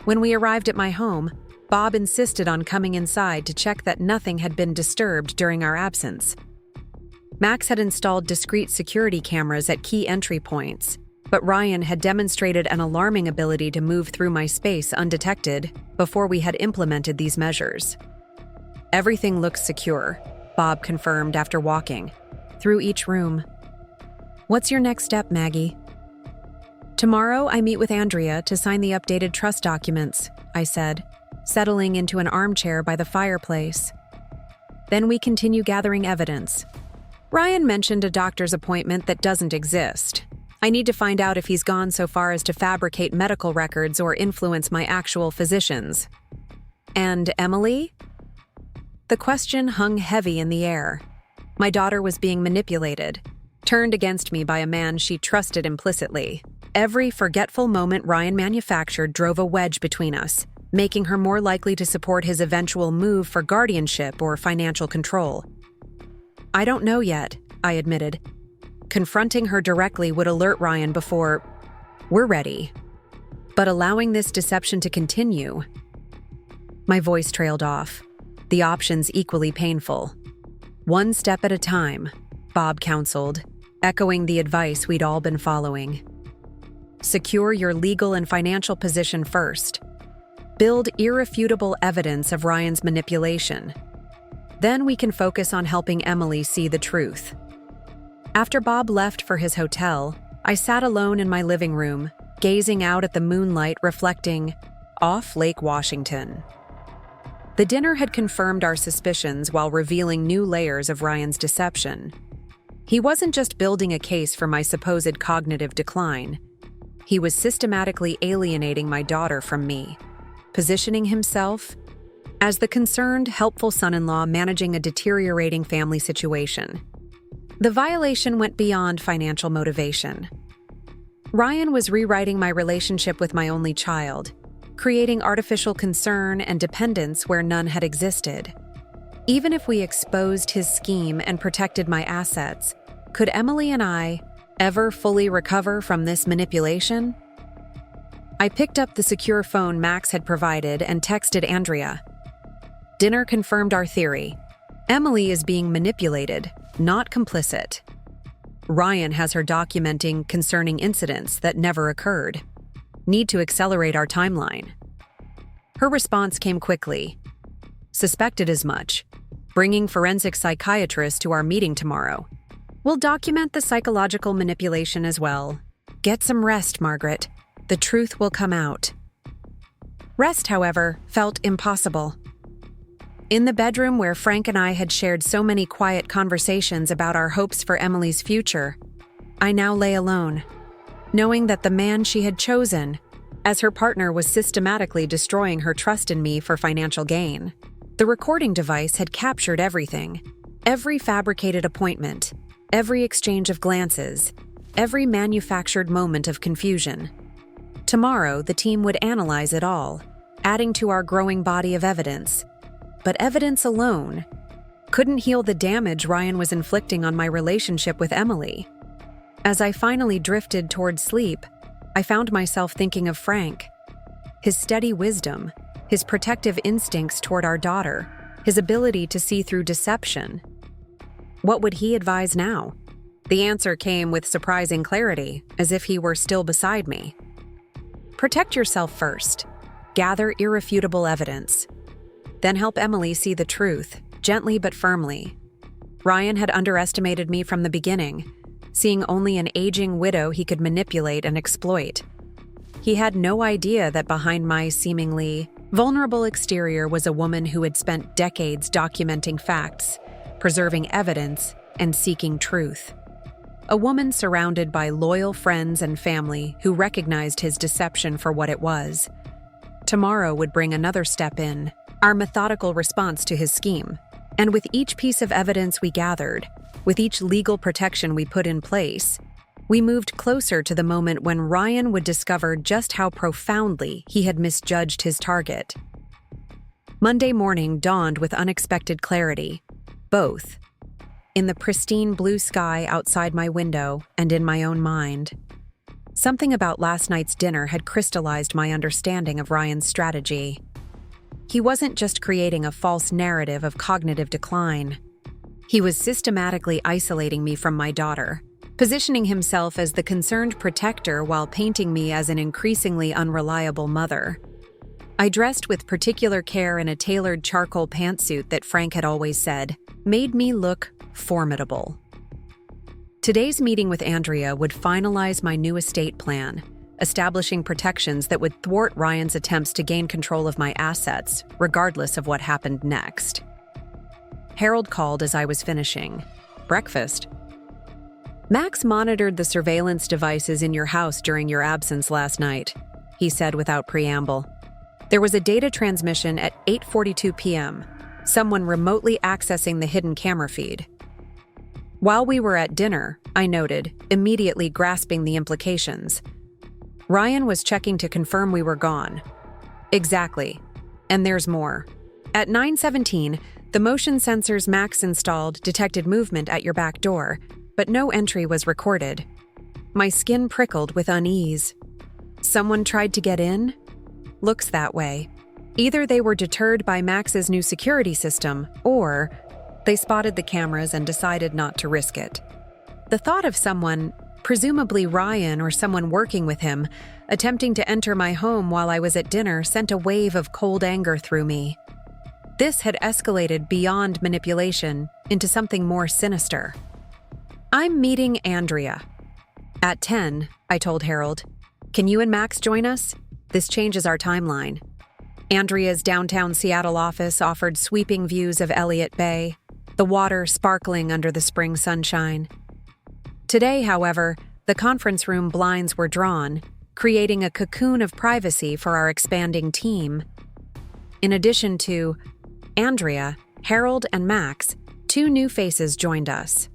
When we arrived at my home, Bob insisted on coming inside to check that nothing had been disturbed during our absence. Max had installed discrete security cameras at key entry points, but Ryan had demonstrated an alarming ability to move through my space undetected before we had implemented these measures. Everything looks secure, Bob confirmed after walking through each room. What's your next step, Maggie? Tomorrow, I meet with Andrea to sign the updated trust documents, I said, settling into an armchair by the fireplace. Then we continue gathering evidence. Ryan mentioned a doctor's appointment that doesn't exist. I need to find out if he's gone so far as to fabricate medical records or influence my actual physicians. And Emily? The question hung heavy in the air. My daughter was being manipulated, turned against me by a man she trusted implicitly. Every forgetful moment Ryan manufactured drove a wedge between us, making her more likely to support his eventual move for guardianship or financial control. I don't know yet, I admitted. Confronting her directly would alert Ryan before we're ready. But allowing this deception to continue... My voice trailed off, the options equally painful. One step at a time, Bob counseled, echoing the advice we'd all been following. Secure your legal and financial position first. Build irrefutable evidence of Ryan's manipulation. Then we can focus on helping Emily see the truth. After Bob left for his hotel, I sat alone in my living room, gazing out at the moonlight reflecting off Lake Washington. The dinner had confirmed our suspicions while revealing new layers of Ryan's deception. He wasn't just building a case for my supposed cognitive decline. He was systematically alienating my daughter from me, positioning himself as the concerned, helpful son-in-law managing a deteriorating family situation. The violation went beyond financial motivation. Ryan was rewriting my relationship with my only child, creating artificial concern and dependence where none had existed. Even if we exposed his scheme and protected my assets, could Emily and I ever fully recover from this manipulation? I picked up the secure phone Max had provided and texted Andrea. Dinner confirmed our theory. Emily is being manipulated, not complicit. Ryan has her documenting concerning incidents that never occurred. Need to accelerate our timeline. Her response came quickly. Suspected as much. Bringing forensic psychiatrists to our meeting tomorrow. We'll document the psychological manipulation as well. Get some rest, Margaret. The truth will come out. Rest, however, felt impossible. In the bedroom where Frank and I had shared so many quiet conversations about our hopes for Emily's future, I now lay alone, knowing that the man she had chosen as her partner was systematically destroying her trust in me for financial gain. The recording device had captured everything, every fabricated appointment, every exchange of glances, every manufactured moment of confusion. Tomorrow, the team would analyze it all, adding to our growing body of evidence. But evidence alone couldn't heal the damage Ryan was inflicting on my relationship with Emily. As I finally drifted toward sleep, I found myself thinking of Frank. His steady wisdom, his protective instincts toward our daughter, his ability to see through deception. What would he advise now? The answer came with surprising clarity, as if he were still beside me. Protect yourself first. Gather irrefutable evidence. Then help Emily see the truth, gently but firmly. Ryan had underestimated me from the beginning, seeing only an aging widow he could manipulate and exploit. He had no idea that behind my seemingly vulnerable exterior was a woman who had spent decades documenting facts, preserving evidence, and seeking truth. A woman surrounded by loyal friends and family who recognized his deception for what it was. Tomorrow would bring another step in, our methodical response to his scheme. And with each piece of evidence we gathered, with each legal protection we put in place, we moved closer to the moment when Ryan would discover just how profoundly he had misjudged his target. Monday morning dawned with unexpected clarity, both in the pristine blue sky outside my window and in my own mind. Something about last night's dinner had crystallized my understanding of Ryan's strategy. He wasn't just creating a false narrative of cognitive decline. He was systematically isolating me from my daughter, positioning himself as the concerned protector while painting me as an increasingly unreliable mother. I dressed with particular care in a tailored charcoal pantsuit that Frank had always said made me look formidable. Today's meeting with Andrea would finalize my new estate plan, establishing protections that would thwart Ryan's attempts to gain control of my assets, regardless of what happened next. Harold called as I was finishing. Breakfast. Max monitored the surveillance devices in your house during your absence last night, he said without preamble. There was a data transmission at 8:42 p.m., someone remotely accessing the hidden camera feed. While we were at dinner, I noted, immediately grasping the implications. Ryan was checking to confirm we were gone. Exactly. And there's more. At 9:17, the motion sensors Max installed detected movement at your back door, but no entry was recorded. My skin prickled with unease. Someone tried to get in? Looks that way. Either they were deterred by Max's new security system, or they spotted the cameras and decided not to risk it. The thought of someone, presumably Ryan or someone working with him, attempting to enter my home while I was at dinner sent a wave of cold anger through me. This had escalated beyond manipulation into something more sinister. I'm meeting Andrea. At 10, I told Harold. Can you and Max join us? This changes our timeline. Andrea's downtown Seattle office offered sweeping views of Elliott Bay, the water sparkling under the spring sunshine. Today, however, the conference room blinds were drawn, creating a cocoon of privacy for our expanding team. In addition to Andrea, Harold, and Max, two new faces joined us.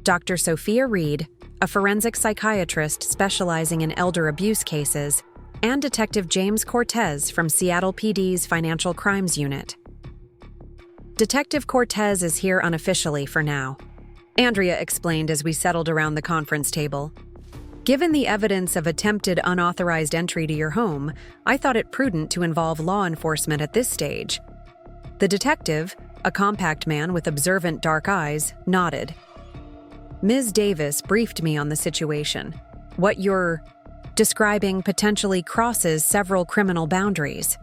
Dr. Sophia Reed, a forensic psychiatrist specializing in elder abuse cases, and Detective James Cortez from Seattle PD's Financial Crimes Unit. Detective Cortez is here unofficially for now, Andrea explained as we settled around the conference table. Given the evidence of attempted unauthorized entry to your home, I thought it prudent to involve law enforcement at this stage. The detective, a compact man with observant dark eyes, nodded. Ms. Davis briefed me on the situation. What you're describing potentially crosses several criminal boundaries.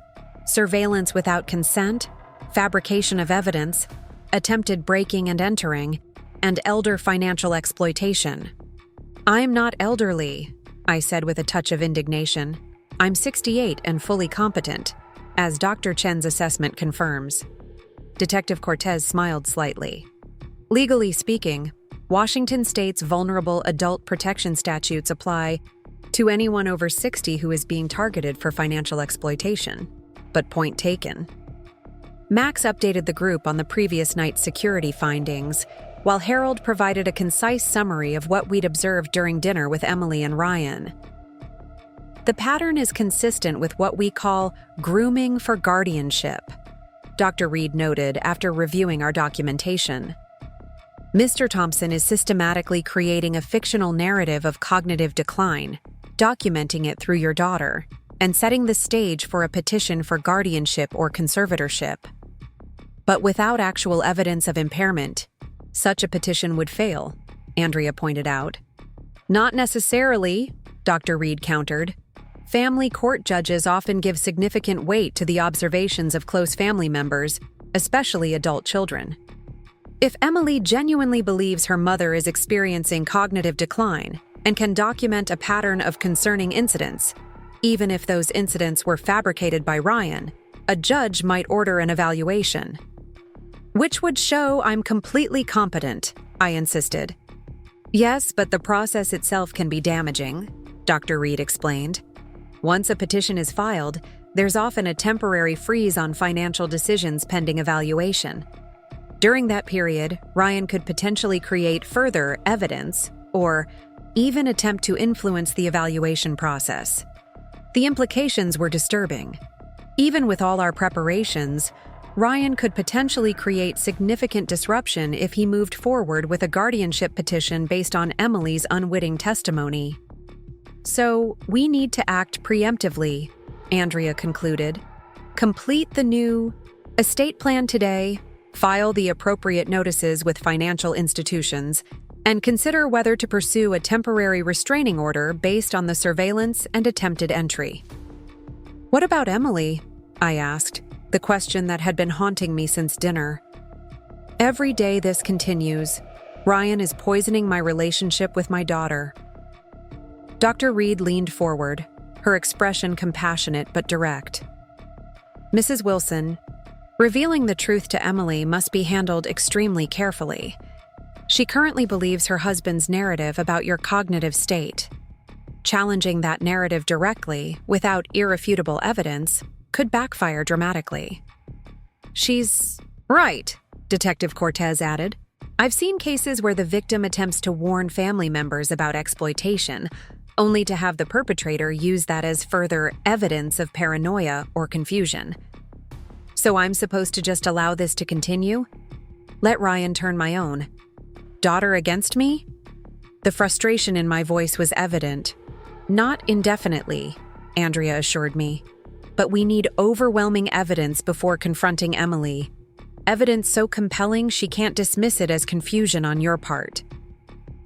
surveillance without consent, fabrication of evidence, attempted breaking and entering, and elder financial exploitation. "I'm not elderly," I said with a touch of indignation. "I'm 68 and fully competent, as Dr. Chen's assessment confirms." Detective Cortez smiled slightly. "Legally speaking, Washington state's vulnerable adult protection statutes apply to anyone over 60 who is being targeted for financial exploitation. But point taken." Max updated the group on the previous night's security findings, while Harold provided a concise summary of what we'd observed during dinner with Emily and Ryan. "The pattern is consistent with what we call grooming for guardianship," Dr. Reed noted after reviewing our documentation. "Mr. Thompson is systematically creating a fictional narrative of cognitive decline, documenting it through your daughter, and setting the stage for a petition for guardianship or conservatorship. But without actual evidence of impairment, such a petition would fail," Andrea pointed out. "Not necessarily," Dr. Reed countered. "Family court judges often give significant weight to the observations of close family members, especially adult children. If Emily genuinely believes her mother is experiencing cognitive decline and can document a pattern of concerning incidents, even if those incidents were fabricated by Ryan, a judge might order an evaluation." "Which would show I'm completely competent," I insisted. "Yes, but the process itself can be damaging," Dr. Reed explained. "Once a petition is filed, there's often a temporary freeze on financial decisions pending evaluation. During that period, Ryan could potentially create further evidence or even attempt to influence the evaluation process." The implications were disturbing. Even with all our preparations, Ryan could potentially create significant disruption if he moved forward with a guardianship petition based on Emily's unwitting testimony. "So, we need to act preemptively," Andrea concluded. "Complete the new estate plan today, file the appropriate notices with financial institutions, and consider whether to pursue a temporary restraining order based on the surveillance and attempted entry." "What about Emily?" I asked, the question that had been haunting me since dinner. "Every day this continues, Ryan is poisoning my relationship with my daughter." Dr. Reed leaned forward, her expression compassionate but direct. "Mrs. Wilson, revealing the truth to Emily must be handled extremely carefully. She currently believes her husband's narrative about your cognitive state. Challenging that narrative directly, without irrefutable evidence, could backfire dramatically." "She's right," Detective Cortez added. "I've seen cases where the victim attempts to warn family members about exploitation, only to have the perpetrator use that as further evidence of paranoia or confusion. So I'm supposed to just allow this to continue? Let Ryan turn my own daughter against me?" The frustration in my voice was evident. "Not indefinitely," Andrea assured me. "But we need overwhelming evidence before confronting Emily. Evidence so compelling she can't dismiss it as confusion on your part."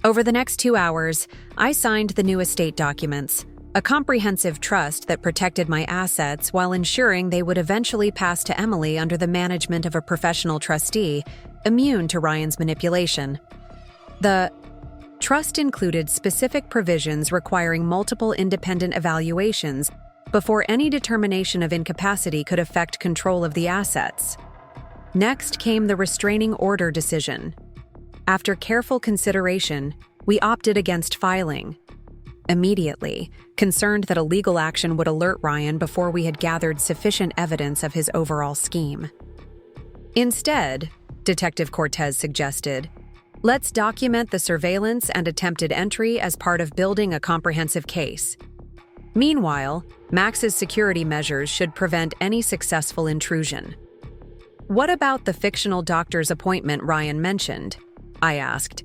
Over the next 2 hours, I signed the new estate documents, a comprehensive trust that protected my assets while ensuring they would eventually pass to Emily under the management of a professional trustee, immune to Ryan's manipulation. The trust included specific provisions requiring multiple independent evaluations before any determination of incapacity could affect control of the assets. Next came the restraining order decision. After careful consideration, we opted against filing. Immediately, concerned that a legal action would alert Ryan before we had gathered sufficient evidence of his overall scheme. Instead, Detective Cortez suggested, let's document the surveillance and attempted entry as part of building a comprehensive case. Meanwhile, Max's security measures should prevent any successful intrusion. "What about the fictional doctor's appointment Ryan mentioned?" I asked.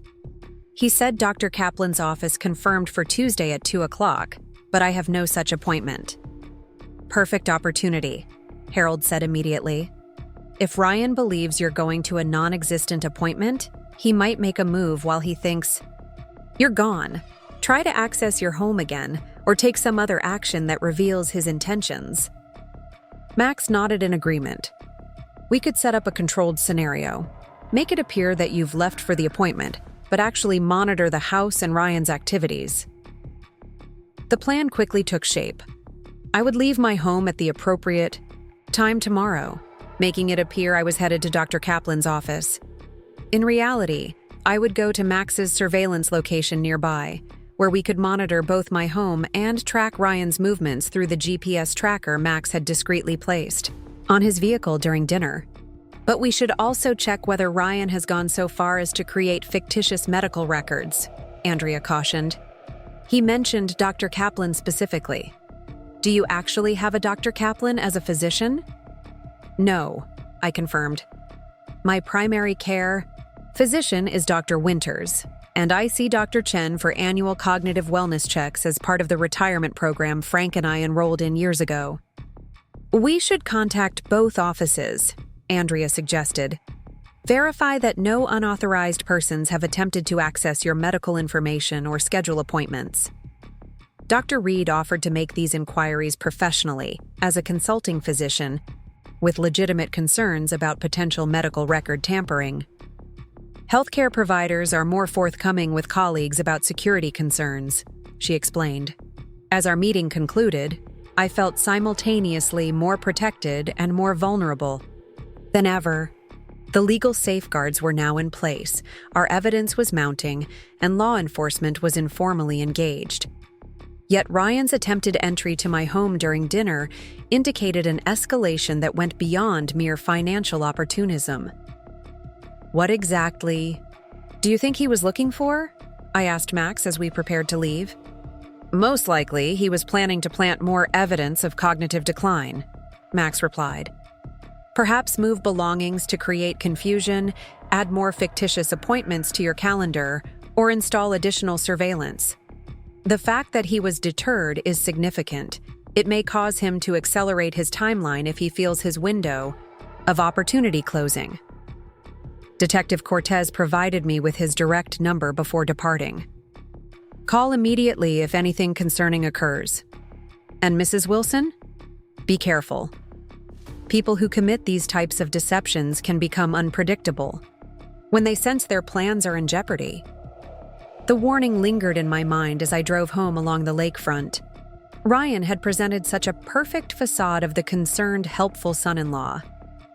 "He said Dr. Kaplan's office confirmed for Tuesday at 2 o'clock, but I have no such appointment." "Perfect opportunity," Harold said immediately. "If Ryan believes you're going to a non-existent appointment, he might make a move while he thinks, you're gone. Try to access your home again, or take some other action that reveals his intentions." Max nodded in agreement. We could set up a controlled scenario. Make it appear that you've left for the appointment, but actually monitor the house and Ryan's activities. The plan quickly took shape. I would leave my home at the appropriate time tomorrow, making it appear I was headed to Dr. Kaplan's office. In reality, I would go to Max's surveillance location nearby, where we could monitor both my home and track Ryan's movements through the GPS tracker Max had discreetly placed on his vehicle during dinner. But we should also check whether Ryan has gone so far as to create fictitious medical records, Andrea cautioned. He mentioned Dr. Kaplan specifically. Do you actually have a Dr. Kaplan as a physician? No, I confirmed. My primary care physician is Dr. Winters, and I see Dr. Chen for annual cognitive wellness checks as part of the retirement program Frank and I enrolled in years ago. We should contact both offices, Andrea suggested. Verify that no unauthorized persons have attempted to access your medical information or schedule appointments. Dr. Reed offered to make these inquiries professionally, as a consulting physician, with legitimate concerns about potential medical record tampering. Healthcare providers are more forthcoming with colleagues about security concerns, she explained. As our meeting concluded, I felt simultaneously more protected and more vulnerable than ever. The legal safeguards were now in place, our evidence was mounting, and law enforcement was informally engaged. Yet Ryan's attempted entry to my home during dinner indicated an escalation that went beyond mere financial opportunism. What exactly do you think he was looking for? I asked Max as we prepared to leave. Most likely, he was planning to plant more evidence of cognitive decline, Max replied. Perhaps move belongings to create confusion, add more fictitious appointments to your calendar, or install additional surveillance. The fact that he was deterred is significant. It may cause him to accelerate his timeline if he feels his window of opportunity closing. Detective Cortez provided me with his direct number before departing. Call immediately if anything concerning occurs. And Mrs. Wilson? Be careful. People who commit these types of deceptions can become unpredictable when they sense their plans are in jeopardy. The warning lingered in my mind as I drove home along the lakefront. Ryan had presented such a perfect facade of the concerned, helpful son-in-law.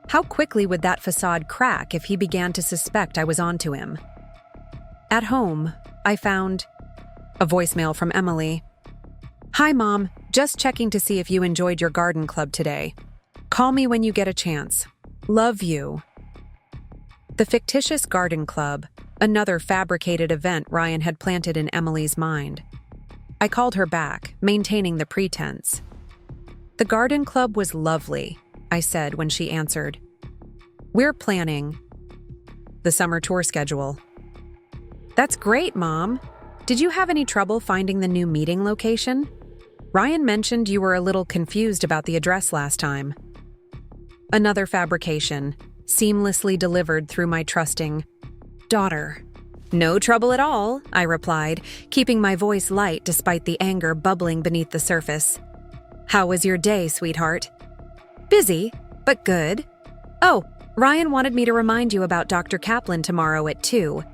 How quickly would that facade crack if he began to suspect I was onto him? At home, I found a voicemail from Emily. Hi, Mom. Just checking to see if you enjoyed your garden club today. Call me when you get a chance. Love you. The fictitious garden club, another fabricated event Ryan had planted in Emily's mind. I called her back, maintaining the pretense. The garden club was lovely, I said when she answered. We're planning the summer tour schedule. That's great, Mom. Did you have any trouble finding the new meeting location? Ryan mentioned you were a little confused about the address last time. Another fabrication, seamlessly delivered through my trusting daughter. No trouble at all, I replied, keeping my voice light despite the anger bubbling beneath the surface. How was your day, sweetheart? Busy, but good. Oh, Ryan wanted me to remind you about Dr. Kaplan tomorrow at 2.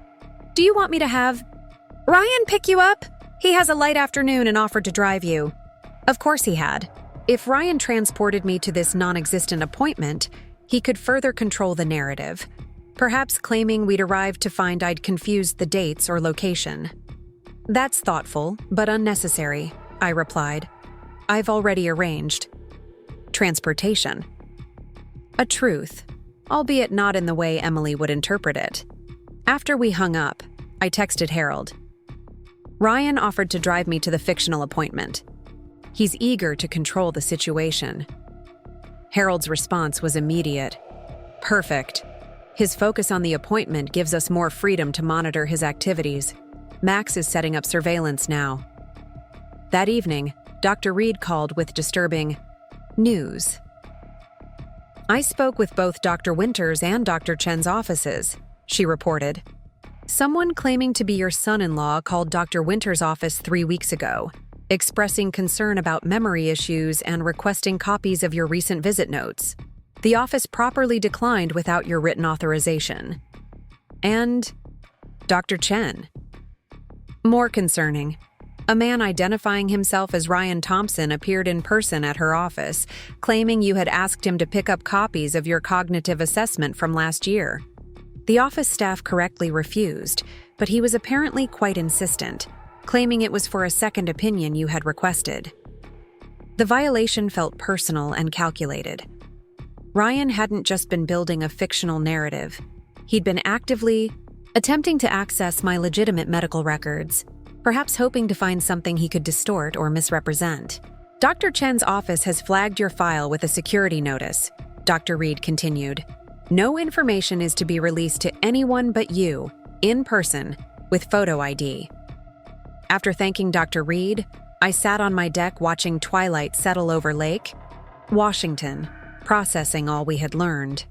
Do you want me to have Ryan pick you up? He has a light afternoon and offered to drive you. Of course he had. If Ryan transported me to this non-existent appointment, he could further control the narrative, perhaps claiming we'd arrived to find I'd confused the dates or location. That's thoughtful, but unnecessary, I replied. I've already arranged transportation. A truth, albeit not in the way Emily would interpret it. After we hung up, I texted Harold. Ryan offered to drive me to the fictional appointment. He's eager to control the situation. Harold's response was immediate. Perfect. His focus on the appointment gives us more freedom to monitor his activities. Max is setting up surveillance now. That evening, Dr. Reed called with disturbing news. I spoke with both Dr. Winters and Dr. Chen's offices, she reported. Someone claiming to be your son-in-law called Dr. Winters' office 3 weeks ago. expressing concern about memory issues and requesting copies of your recent visit notes. The office properly declined without your written authorization. And Dr. Chen. More concerning. A man identifying himself as Ryan Thompson appeared in person at her office, claiming you had asked him to pick up copies of your cognitive assessment from last year. The office staff correctly refused, but he was apparently quite insistent, claiming it was for a second opinion you had requested. The violation felt personal and calculated. Ryan hadn't just been building a fictional narrative. He'd been actively attempting to access my legitimate medical records, perhaps hoping to find something he could distort or misrepresent. Dr. Chen's office has flagged your file with a security notice, Dr. Reed continued. No information is to be released to anyone but you, in person, with photo ID. After thanking Dr. Reed, I sat on my deck watching twilight settle over Lake Washington, processing all we had learned.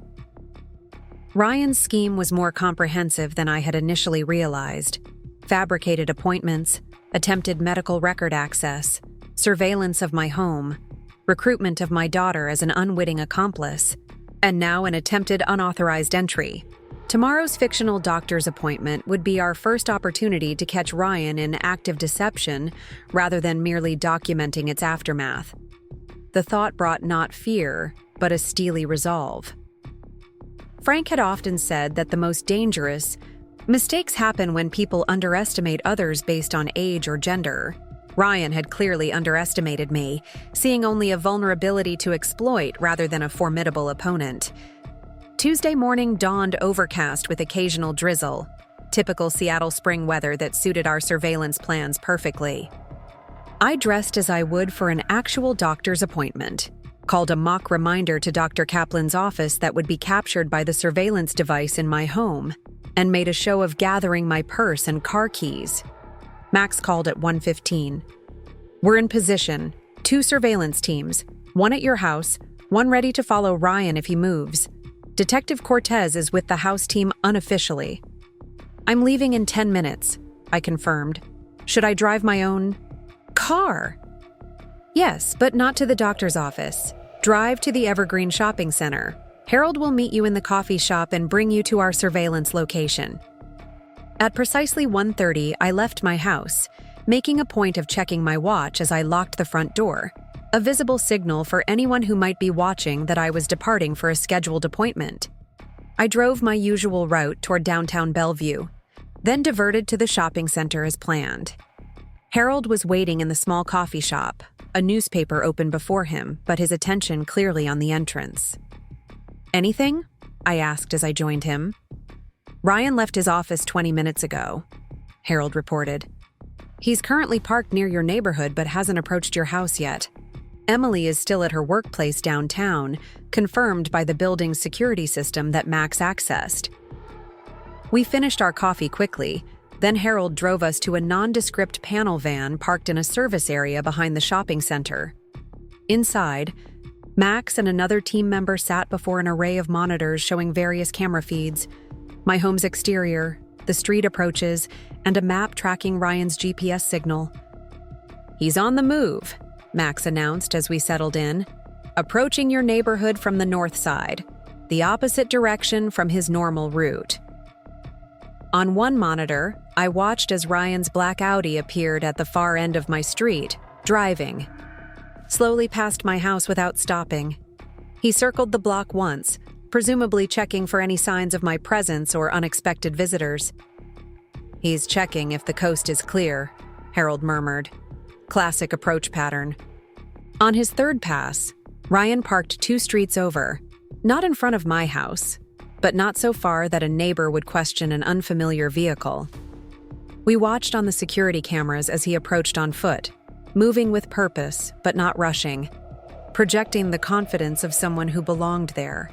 Ryan's scheme was more comprehensive than I had initially realized. Fabricated appointments, attempted medical record access, surveillance of my home, recruitment of my daughter as an unwitting accomplice, and now an attempted unauthorized entry. Tomorrow's fictional doctor's appointment would be our first opportunity to catch Ryan in active deception rather than merely documenting its aftermath. The thought brought not fear, but a steely resolve. Frank had often said that the most dangerous mistakes happen when people underestimate others based on age or gender. Ryan had clearly underestimated me, seeing only a vulnerability to exploit rather than a formidable opponent. Tuesday morning dawned overcast with occasional drizzle, typical Seattle spring weather that suited our surveillance plans perfectly. I dressed as I would for an actual doctor's appointment, called a mock reminder to Dr. Kaplan's office that would be captured by the surveillance device in my home, and made a show of gathering my purse and car keys. Max called at 1:15. We're in position, 2 surveillance teams, one at your house, one ready to follow Ryan if he moves. Detective Cortez is with the house team unofficially. I'm leaving in 10 minutes, I confirmed. Should I drive my own car? Yes, but not to the doctor's office. Drive to the Evergreen Shopping Center. Harold will meet you in the coffee shop and bring you to our surveillance location. At precisely 1:30, I left my house, making a point of checking my watch as I locked the front door, a visible signal for anyone who might be watching that I was departing for a scheduled appointment. I drove my usual route toward downtown Bellevue, then diverted to the shopping center as planned. Harold was waiting in the small coffee shop, a newspaper open before him, but his attention clearly on the entrance. Anything? I asked as I joined him. Ryan left his office 20 minutes ago, Harold reported. He's currently parked near your neighborhood but hasn't approached your house yet. Emily is still at her workplace downtown, confirmed by the building's security system that Max accessed. We finished our coffee quickly, then Harold drove us to a nondescript panel van parked in a service area behind the shopping center. Inside, Max and another team member sat before an array of monitors showing various camera feeds, my home's exterior, the street approaches, and a map tracking Ryan's GPS signal. He's on the move, Max announced as we settled in, approaching your neighborhood from the north side, the opposite direction from his normal route. On one monitor, I watched as Ryan's black Audi appeared at the far end of my street, driving. Slowly past my house without stopping. He circled the block once, presumably checking for any signs of my presence or unexpected visitors. He's checking if the coast is clear, Harold murmured. Classic approach pattern. On his third pass, Ryan parked 2 streets over, not in front of my house, but not so far that a neighbor would question an unfamiliar vehicle. We watched on the security cameras as he approached on foot, moving with purpose but not rushing, projecting the confidence of someone who belonged there.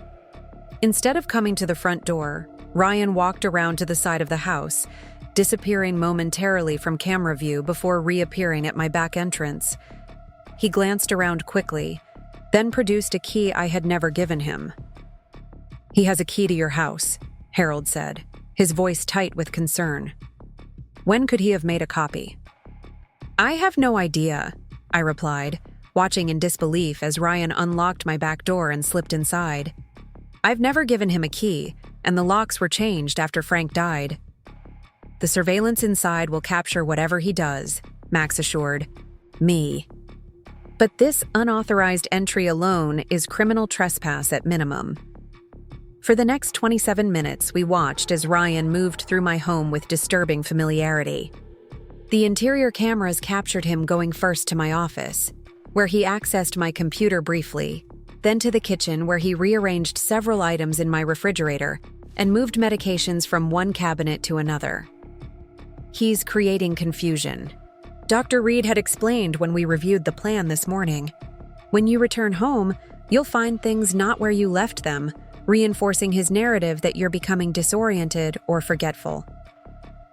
Instead of coming to the front door, Ryan walked around to the side of the house, disappearing momentarily from camera view before reappearing at my back entrance. He glanced around quickly, then produced a key I had never given him. He has a key to your house, Harold said, his voice tight with concern. When could he have made a copy? I have no idea, I replied, watching in disbelief as Ryan unlocked my back door and slipped inside. I've never given him a key, and the locks were changed after Frank died. The surveillance inside will capture whatever he does, Max assured me. But this unauthorized entry alone is criminal trespass at minimum. For the next 27 minutes, we watched as Ryan moved through my home with disturbing familiarity. The interior cameras captured him going first to my office, where he accessed my computer briefly, then to the kitchen where he rearranged several items in my refrigerator and moved medications from one cabinet to another. He's creating confusion. Dr. Reed had explained when we reviewed the plan this morning. When you return home, you'll find things not where you left them, reinforcing his narrative that you're becoming disoriented or forgetful.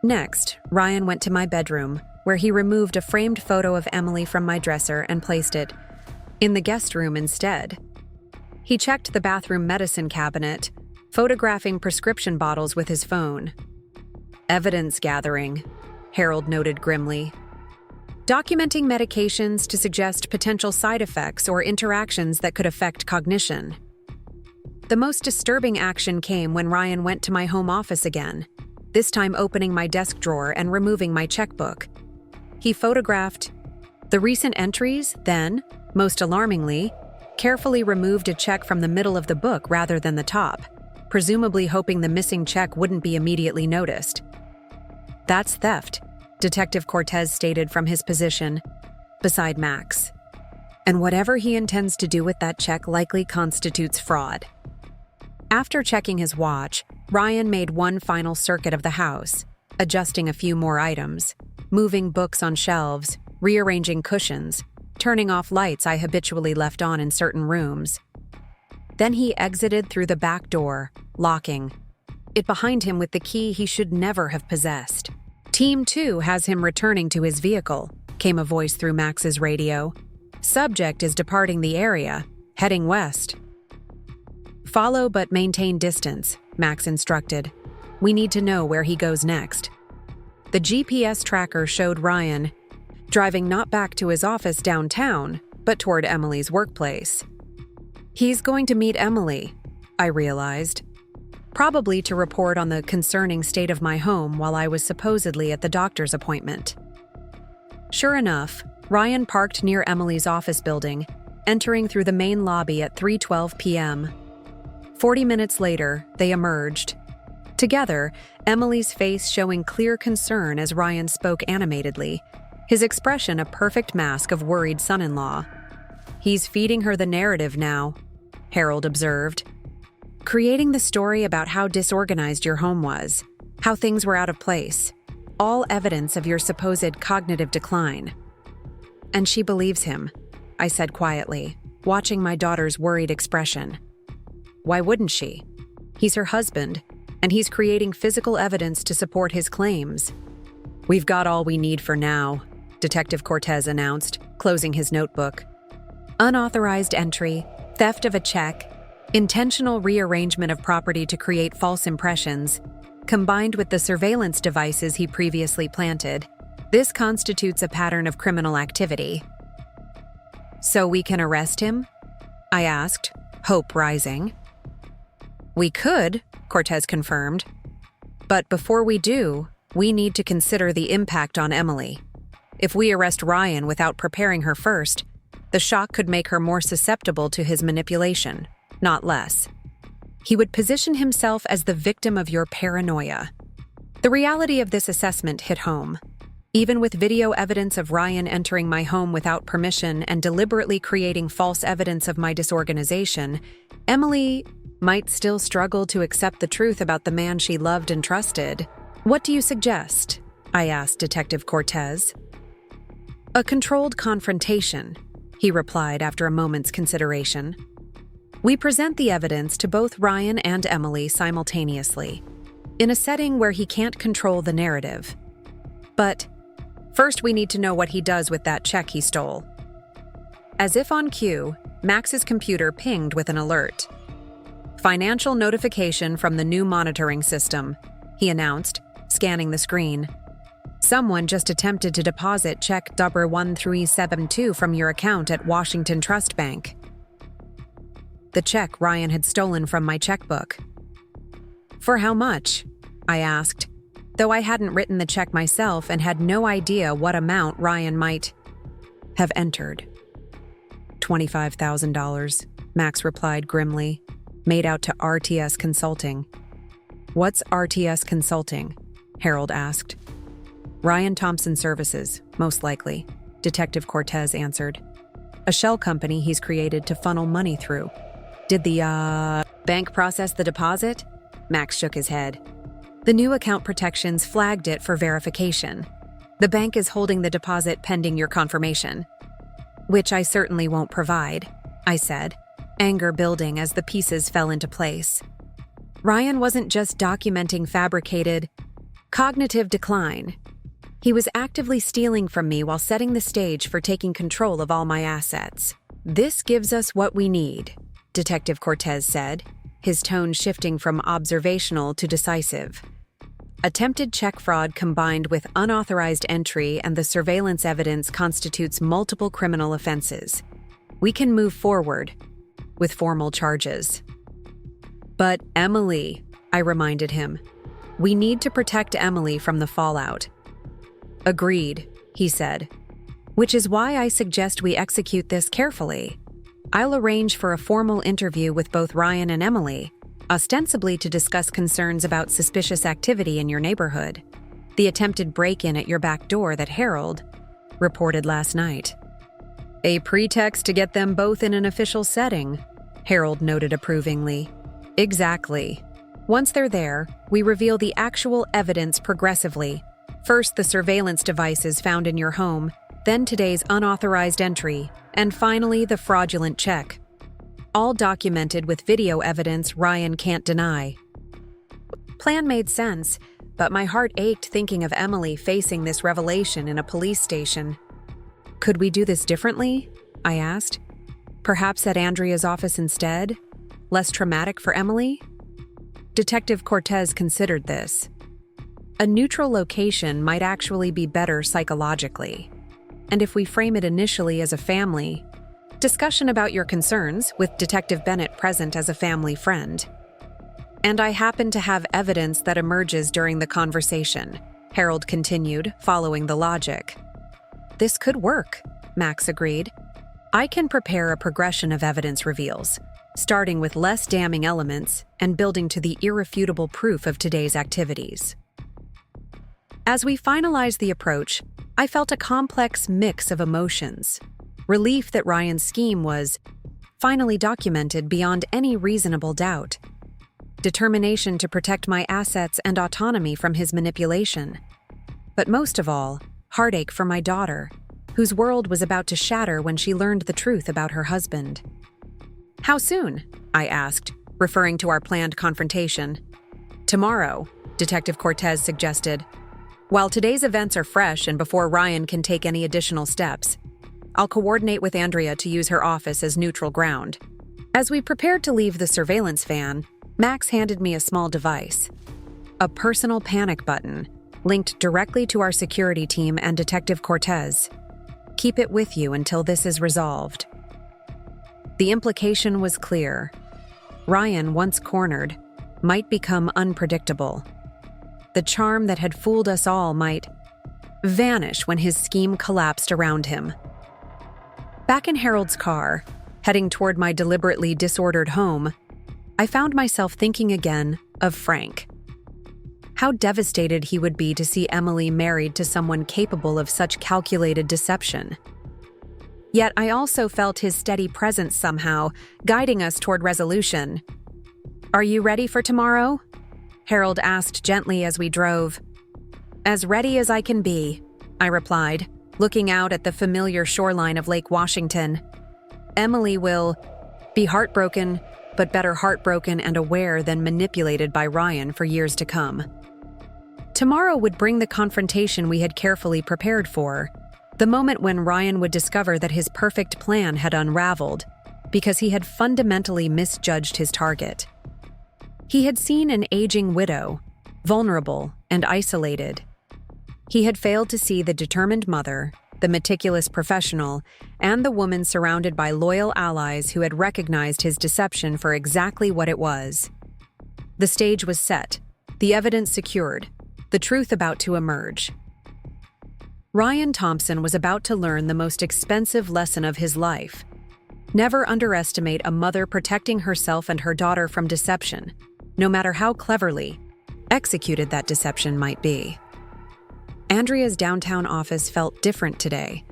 Next, Ryan went to my bedroom, where he removed a framed photo of Emily from my dresser and placed it in the guest room instead. He checked the bathroom medicine cabinet, photographing prescription bottles with his phone. Evidence gathering, Harold noted grimly. Documenting medications to suggest potential side effects or interactions that could affect cognition. The most disturbing action came when Ryan went to my home office again, this time opening my desk drawer and removing my checkbook. He photographed the recent entries, then, most alarmingly, carefully removed a check from the middle of the book rather than the top, presumably hoping the missing check wouldn't be immediately noticed. That's theft, Detective Cortez stated from his position beside Max. And whatever he intends to do with that check likely constitutes fraud. After checking his watch, Ryan made one final circuit of the house, adjusting a few more items, moving books on shelves, rearranging cushions, turning off lights I habitually left on in certain rooms. Then he exited through the back door, locking it behind him with the key he should never have possessed. Team 2 has him returning to his vehicle, came a voice through Max's radio. Subject is departing the area, heading west. Follow but maintain distance, Max instructed. We need to know where he goes next. The GPS tracker showed Ryan driving not back to his office downtown, but toward Emily's workplace. He's going to meet Emily, I realized. Probably to report on the concerning state of my home while I was supposedly at the doctor's appointment. Sure enough, Ryan parked near Emily's office building, entering through the main lobby at 3:12 p.m. 40 minutes later, they emerged. Together, Emily's face showing clear concern as Ryan spoke animatedly, his expression a perfect mask of worried son-in-law. He's feeding her the narrative now, Harold observed. Creating the story about how disorganized your home was, how things were out of place, all evidence of your supposed cognitive decline. And she believes him, I said quietly, watching my daughter's worried expression. Why wouldn't she? He's her husband, and he's creating physical evidence to support his claims. We've got all we need for now, Detective Cortez announced, closing his notebook. Unauthorized entry, theft of a check, intentional rearrangement of property to create false impressions, combined with the surveillance devices he previously planted, this constitutes a pattern of criminal activity. So we can arrest him? I asked, hope rising. We could, Cortez confirmed. But before we do, we need to consider the impact on Emily. If we arrest Ryan without preparing her first, the shock could make her more susceptible to his manipulation, not less. He would position himself as the victim of your paranoia. The reality of this assessment hit home. Even with video evidence of Ryan entering my home without permission and deliberately creating false evidence of my disorganization, Emily might still struggle to accept the truth about the man she loved and trusted. What do you suggest? I asked Detective Cortez. A controlled confrontation, he replied after a moment's consideration. We present the evidence to both Ryan and Emily simultaneously, in a setting where he can't control the narrative. But first we need to know what he does with that check he stole. As if on cue, Max's computer pinged with an alert. Financial notification from the new monitoring system, he announced, scanning the screen. Someone just attempted to deposit check number 1372 from your account at Washington Trust Bank. The check Ryan had stolen from my checkbook. For how much? I asked, though I hadn't written the check myself and had no idea what amount Ryan might have entered. $25,000, Max replied grimly, made out to RTS Consulting. What's RTS Consulting? Harold asked. Ryan Thompson Services, most likely, Detective Cortez answered. A shell company he's created to funnel money through. Did the, bank process the deposit? Max shook his head. The new account protections flagged it for verification. The bank is holding the deposit pending your confirmation. Which I certainly won't provide, I said, anger building as the pieces fell into place. Ryan wasn't just documenting fabricated cognitive decline. He was actively stealing from me while setting the stage for taking control of all my assets. This gives us what we need, Detective Cortez said, his tone shifting from observational to decisive. Attempted check fraud combined with unauthorized entry and the surveillance evidence constitutes multiple criminal offenses. We can move forward with formal charges. But Emily, I reminded him. We need to protect Emily from the fallout. Agreed, he said, which is why I suggest we execute this carefully. I'll arrange for a formal interview with both Ryan and Emily, ostensibly to discuss concerns about suspicious activity in your neighborhood, the attempted break-in at your back door that Harold reported last night. A pretext to get them both in an official setting, Harold noted approvingly. Exactly. Once they're there, we reveal the actual evidence progressively. First, the surveillance devices found in your home, then today's unauthorized entry, and finally the fraudulent check. All documented with video evidence Ryan can't deny. Plan made sense, but my heart ached thinking of Emily facing this revelation in a police station. Could we do this differently? I asked. Perhaps at Andrea's office instead? Less traumatic for Emily? Detective Cortez considered this. A neutral location might actually be better psychologically. And if we frame it initially as a family, discussion about your concerns with Detective Bennett present as a family friend. And I happen to have evidence that emerges during the conversation, Harold continued, following the logic. This could work, Max agreed. I can prepare a progression of evidence reveals, starting with less damning elements and building to the irrefutable proof of today's activities. As we finalized the approach, I felt a complex mix of emotions. Relief that Ryan's scheme was finally documented beyond any reasonable doubt. Determination to protect my assets and autonomy from his manipulation. But most of all, heartache for my daughter, whose world was about to shatter when she learned the truth about her husband. How soon? I asked, referring to our planned confrontation. Tomorrow, Detective Cortez suggested. While today's events are fresh and before Ryan can take any additional steps, I'll coordinate with Andrea to use her office as neutral ground. As we prepared to leave the surveillance van, Max handed me a small device. A personal panic button, linked directly to our security team and Detective Cortez. Keep it with you until this is resolved. The implication was clear. Ryan, once cornered, might become unpredictable. The charm that had fooled us all might vanish when his scheme collapsed around him. Back in Harold's car, heading toward my deliberately disordered home, I found myself thinking again of Frank. How devastated he would be to see Emily married to someone capable of such calculated deception. Yet I also felt his steady presence somehow, guiding us toward resolution. "Are you ready for tomorrow?" Harold asked gently as we drove. "As ready as I can be," I replied, looking out at the familiar shoreline of Lake Washington. Emily will be heartbroken, but better heartbroken and aware than manipulated by Ryan for years to come. Tomorrow would bring the confrontation we had carefully prepared for, the moment when Ryan would discover that his perfect plan had unraveled because he had fundamentally misjudged his target. He had seen an aging widow, vulnerable and isolated. He had failed to see the determined mother, the meticulous professional, and the woman surrounded by loyal allies who had recognized his deception for exactly what it was. The stage was set, the evidence secured, the truth about to emerge. Ryan Thompson was about to learn the most expensive lesson of his life. Never underestimate a mother protecting herself and her daughter from deception, no matter how cleverly executed that deception might be. Andrea's downtown office felt different today,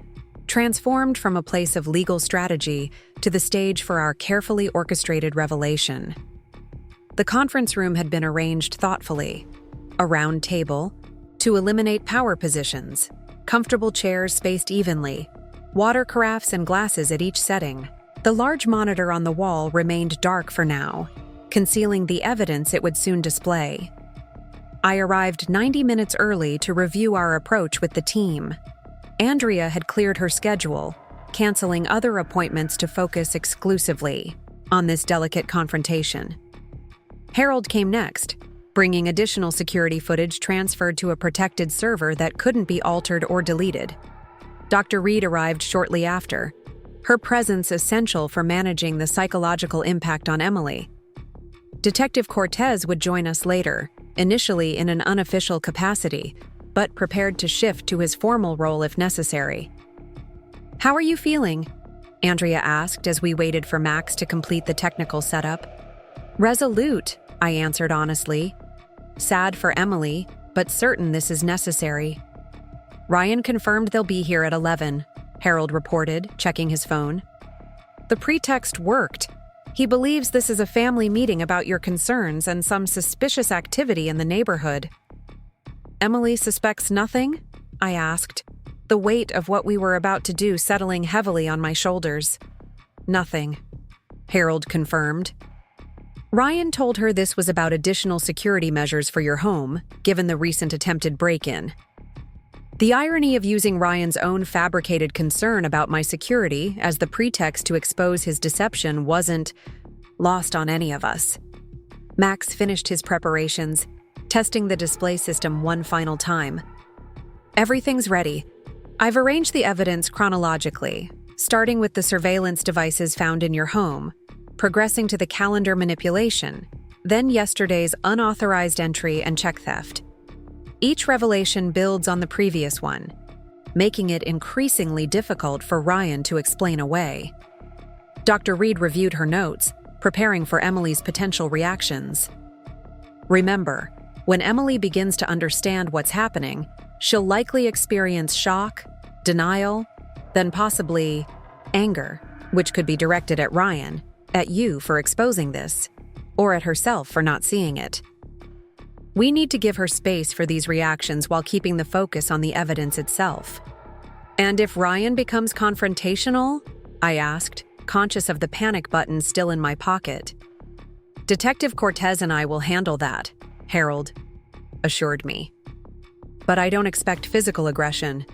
transformed from a place of legal strategy to the stage for our carefully orchestrated revelation. The conference room had been arranged thoughtfully. A round table, to eliminate power positions, comfortable chairs spaced evenly, water carafes and glasses at each setting. The large monitor on the wall remained dark for now, concealing the evidence it would soon display. I arrived 90 minutes early to review our approach with the team. Andrea had cleared her schedule, canceling other appointments to focus exclusively on this delicate confrontation. Harold came next, bringing additional security footage transferred to a protected server that couldn't be altered or deleted. Dr. Reed arrived shortly after, her presence essential for managing the psychological impact on Emily. Detective Cortez would join us later, initially in an unofficial capacity, but prepared to shift to his formal role if necessary. "How are you feeling?" Andrea asked as we waited for Max to complete the technical setup. "Resolute," I answered honestly. "Sad for Emily, but certain this is necessary." "Ryan confirmed they'll be here at 11, Harold reported, checking his phone. "The pretext worked. He believes this is a family meeting about your concerns and some suspicious activity in the neighborhood." "Emily suspects nothing?" I asked, the weight of what we were about to do settling heavily on my shoulders. "Nothing," Harold confirmed. "Ryan told her this was about additional security measures for your home, given the recent attempted break-in." The irony of using Ryan's own fabricated concern about my security as the pretext to expose his deception wasn't lost on any of us. Max finished his preparations, testing the display system one final time. "Everything's ready. I've arranged the evidence chronologically, starting with the surveillance devices found in your home, progressing to the calendar manipulation, then yesterday's unauthorized entry and check theft. Each revelation builds on the previous one, making it increasingly difficult for Ryan to explain away." Dr. Reed reviewed her notes, preparing for Emily's potential reactions. "Remember, when Emily begins to understand what's happening, she'll likely experience shock, denial, then possibly anger, which could be directed at Ryan, at you for exposing this, or at herself for not seeing it. We need to give her space for these reactions while keeping the focus on the evidence itself." "And if Ryan becomes confrontational?" I asked, conscious of the panic button still in my pocket. "Detective Cortez and I will handle that," Harold assured me. "But I don't expect physical aggression.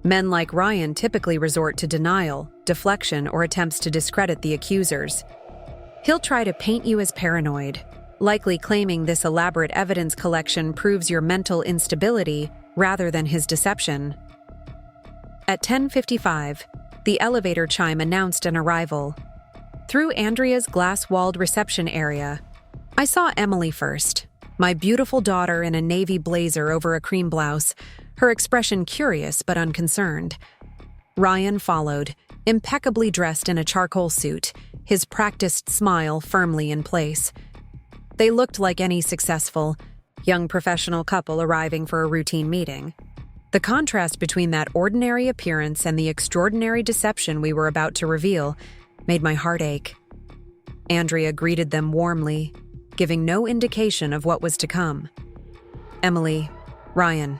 Men like Ryan typically resort to denial, deflection, or attempts to discredit the accusers. He'll try to paint you as paranoid, likely claiming this elaborate evidence collection proves your mental instability rather than his deception." At 10:55, the elevator chime announced an arrival. Through Andrea's glass-walled reception area, I saw Emily first, my beautiful daughter in a navy blazer over a cream blouse, her expression curious but unconcerned. Ryan followed, impeccably dressed in a charcoal suit, his practiced smile firmly in place. They looked like any successful, young professional couple arriving for a routine meeting. The contrast between that ordinary appearance and the extraordinary deception we were about to reveal made my heart ache. Andrea greeted them warmly, giving no indication of what was to come. "Emily, Ryan,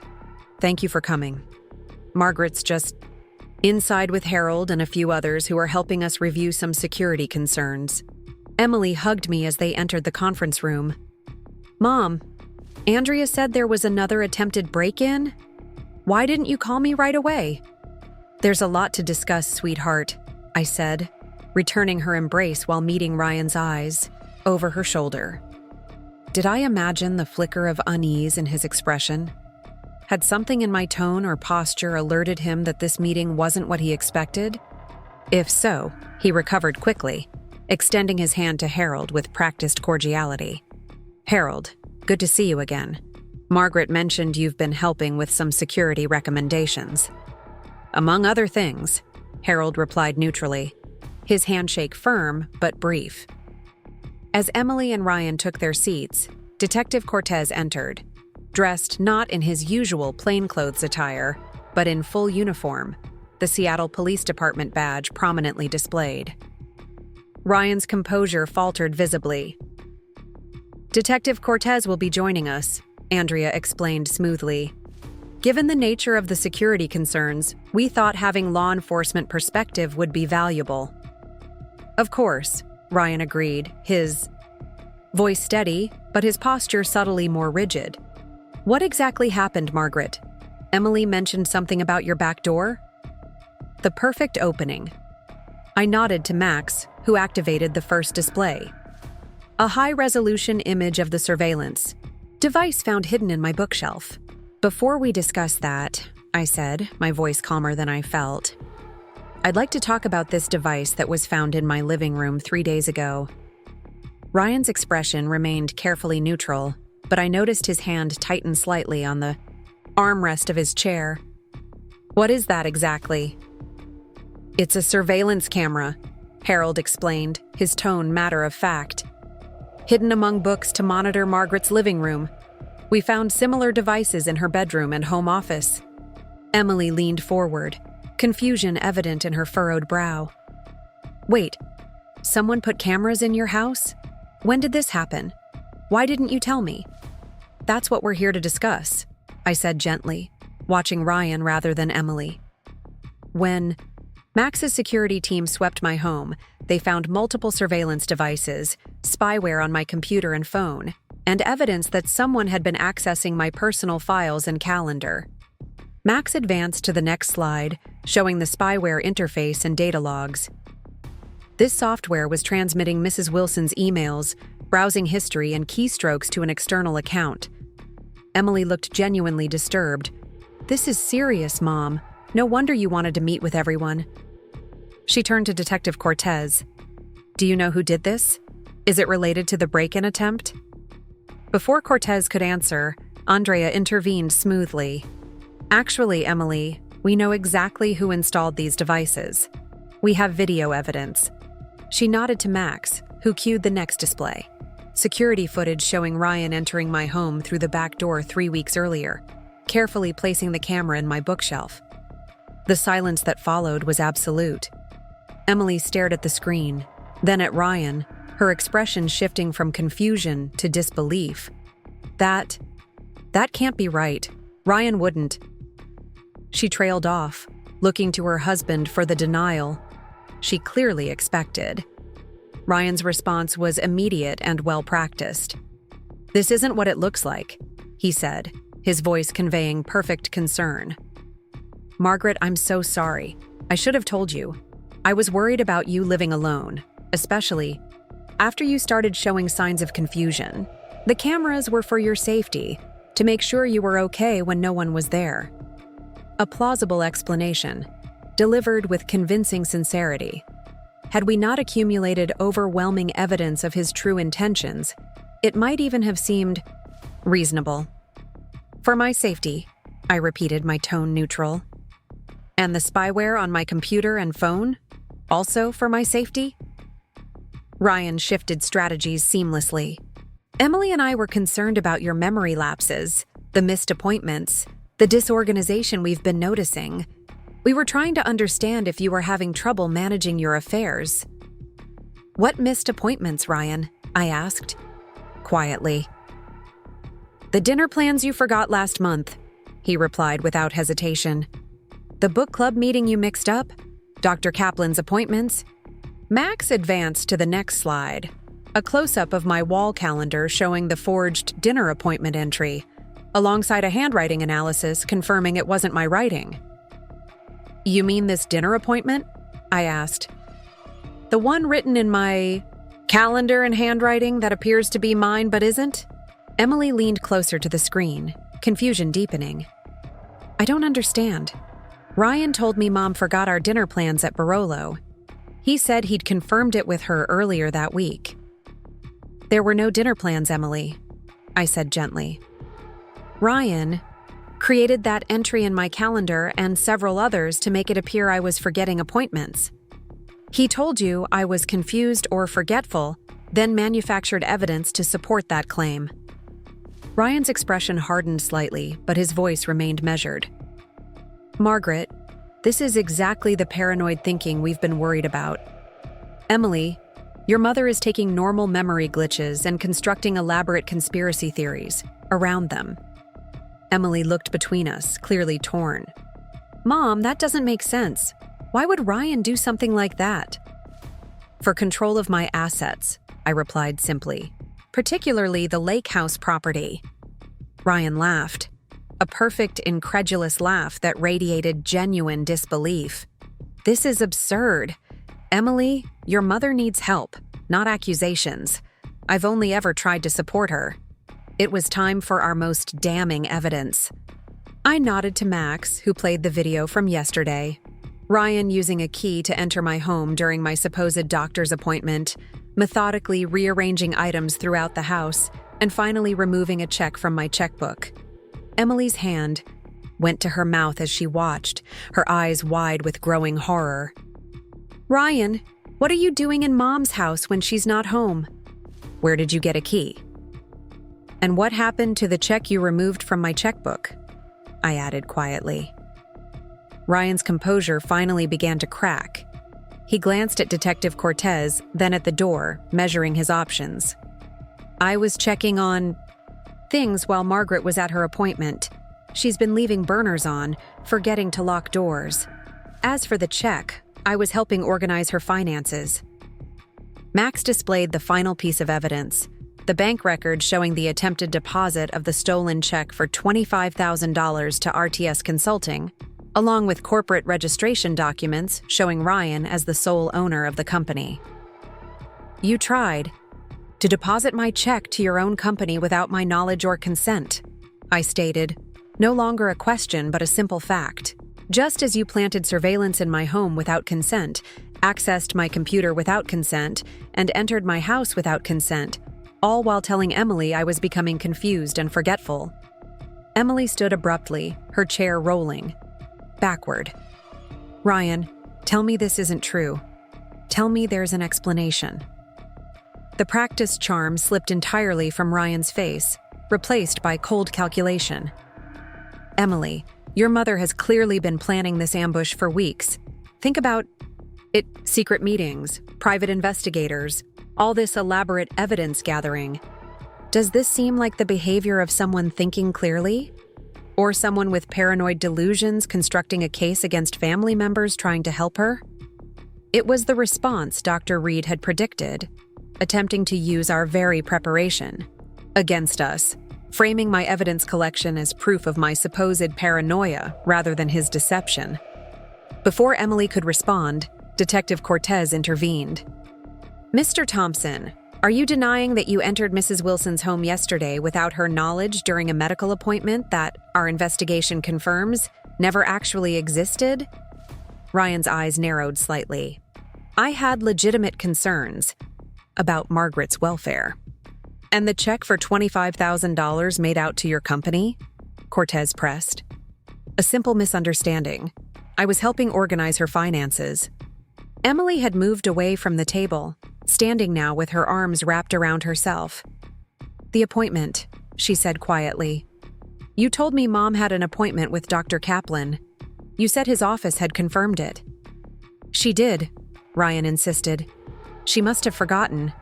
thank you for coming. Margaret's just inside with Harold and a few others who are helping us review some security concerns." Emily hugged me as they entered the conference room. "Mom, Andrea said there was another attempted break-in? Why didn't you call me right away?" "There's a lot to discuss, sweetheart," I said, returning her embrace while meeting Ryan's eyes, over her shoulder. Did I imagine the flicker of unease in his expression? Had something in my tone or posture alerted him that this meeting wasn't what he expected? If so, he recovered quickly, extending his hand to Harold with practiced cordiality. "Harold, good to see you again. Margaret mentioned you've been helping with some security recommendations." "Among other things," Harold replied neutrally, his handshake firm but brief. As Emily and Ryan took their seats, Detective Cortez entered, dressed not in his usual plainclothes attire, but in full uniform, the Seattle Police Department badge prominently displayed. Ryan's composure faltered visibly. "Detective Cortez will be joining us," Andrea explained smoothly. "Given the nature of the security concerns, we thought having law enforcement perspective would be valuable." "Of course," Ryan agreed, his voice steady, but his posture subtly more rigid. "What exactly happened, Margaret? Emily mentioned something about your back door?" "The perfect opening." I nodded to Max, who activated the first display. "A high-resolution image of the surveillance device found hidden in my bookshelf." "Before we discuss that," I said, my voice calmer than I felt, "I'd like to talk about this device that was found in my living room 3 days ago." Ryan's expression remained carefully neutral, but I noticed his hand tighten slightly on the armrest of his chair. "What is that exactly?" "It's a surveillance camera," Harold explained, his tone matter of fact. "Hidden among books to monitor Margaret's living room. We found similar devices in her bedroom and home office." Emily leaned forward, confusion evident in her furrowed brow. "Wait, someone put cameras in your house? When did this happen? Why didn't you tell me?" "That's what we're here to discuss," I said gently, watching Ryan rather than Emily. "When Max's security team swept my home, they found multiple surveillance devices, spyware on my computer and phone, and evidence that someone had been accessing my personal files and calendar." Max advanced to the next slide, showing the spyware interface and data logs. This software was transmitting Mrs. Wilson's emails, browsing history, and keystrokes to an external account. Emily looked genuinely disturbed. "This is serious, Mom. No wonder you wanted to meet with everyone." She turned to Detective Cortez. "Do you know who did this? Is it related to the break-in attempt?" Before Cortez could answer, Andrea intervened smoothly. "Actually, Emily, we know exactly who installed these devices. We have video evidence." She nodded to Max, who cued the next display. Security footage showing Ryan entering my home through the back door 3 weeks earlier, carefully placing the camera in my bookshelf. The silence that followed was absolute. Emily stared at the screen, then at Ryan, her expression shifting from confusion to disbelief. That can't be right. Ryan wouldn't." She trailed off, looking to her husband for the denial she clearly expected. Ryan's response was immediate and well-practiced. "This isn't what it looks like," he said, his voice conveying perfect concern. "Margaret, I'm so sorry. I should have told you. I was worried about you living alone, especially after you started showing signs of confusion. The cameras were for your safety, to make sure you were okay when no one was there." A plausible explanation, delivered with convincing sincerity. Had we not accumulated overwhelming evidence of his true intentions, it might even have seemed reasonable. "For my safety," I repeated, my tone neutral. "And the spyware on my computer and phone? Also for my safety?" Ryan shifted strategies seamlessly. "Emily and I were concerned about your memory lapses, the missed appointments, the disorganization we've been noticing. We were trying to understand if you were having trouble managing your affairs." "What missed appointments, Ryan?" I asked, quietly. "The dinner plans you forgot last month," he replied without hesitation. "The book club meeting you mixed up, Dr. Kaplan's appointments." Max advanced to the next slide, a close-up of my wall calendar showing the forged dinner appointment entry, alongside a handwriting analysis confirming it wasn't my writing. "You mean this dinner appointment?" I asked. "The one written in my calendar and handwriting that appears to be mine but isn't?" Emily leaned closer to the screen, confusion deepening. I don't understand. Ryan told me Mom forgot our dinner plans at Barolo. He said he'd confirmed it with her earlier that week. There were no dinner plans, Emily, I said gently. Ryan created that entry in my calendar and several others to make it appear I was forgetting appointments. He told you I was confused or forgetful, then manufactured evidence to support that claim. Ryan's expression hardened slightly, but his voice remained measured. Margaret, this is exactly the paranoid thinking we've been worried about. Emily, your mother is taking normal memory glitches and constructing elaborate conspiracy theories around them. Emily looked between us, clearly torn. Mom, that doesn't make sense. Why would Ryan do something like that? For control of my assets, I replied simply, particularly the lake house property. Ryan laughed, a perfect, incredulous laugh that radiated genuine disbelief. This is absurd. Emily, your mother needs help, not accusations. I've only ever tried to support her. It was time for our most damning evidence. I nodded to Max, who played the video from yesterday. Ryan using a key to enter my home during my supposed doctor's appointment, methodically rearranging items throughout the house, and finally removing a check from my checkbook. Emily's hand went to her mouth as she watched, her eyes wide with growing horror. Ryan, what are you doing in Mom's house when she's not home? Where did you get a key? And what happened to the check you removed from my checkbook? I added quietly. Ryan's composure finally began to crack. He glanced at Detective Cortez, then at the door, measuring his options. I was checking on things while Margaret was at her appointment. She's been leaving burners on, forgetting to lock doors. As for the check, I was helping organize her finances. Max displayed the final piece of evidence, the bank record showing the attempted deposit of the stolen check for $25,000 to RTS Consulting, along with corporate registration documents showing Ryan as the sole owner of the company. You tried to deposit my check to your own company without my knowledge or consent, I stated, no longer a question but a simple fact. Just as you planted surveillance in my home without consent, accessed my computer without consent, and entered my house without consent, all while telling Emily I was becoming confused and forgetful. Emily stood abruptly, her chair rolling backward. Ryan, tell me this isn't true. Tell me there's an explanation. The practiced charm slipped entirely from Ryan's face, replaced by cold calculation. Emily, your mother has clearly been planning this ambush for weeks. Think about it: secret meetings, private investigators, all this elaborate evidence gathering. Does this seem like the behavior of someone thinking clearly? Or someone with paranoid delusions constructing a case against family members trying to help her? It was the response Dr. Reed had predicted, attempting to use our very preparation against us, framing my evidence collection as proof of my supposed paranoia rather than his deception. Before Emily could respond, Detective Cortez intervened. Mr. Thompson, are you denying that you entered Mrs. Wilson's home yesterday without her knowledge during a medical appointment that, our investigation confirms, never actually existed? Ryan's eyes narrowed slightly. I had legitimate concerns about Margaret's welfare. And the check for $25,000 made out to your company? Cortez pressed. A simple misunderstanding. I was helping organize her finances. Emily had moved away from the table, standing now with her arms wrapped around herself. The appointment, she said quietly. You told me Mom had an appointment with Dr. Kaplan. You said his office had confirmed it. She did, Ryan insisted. She must have forgotten.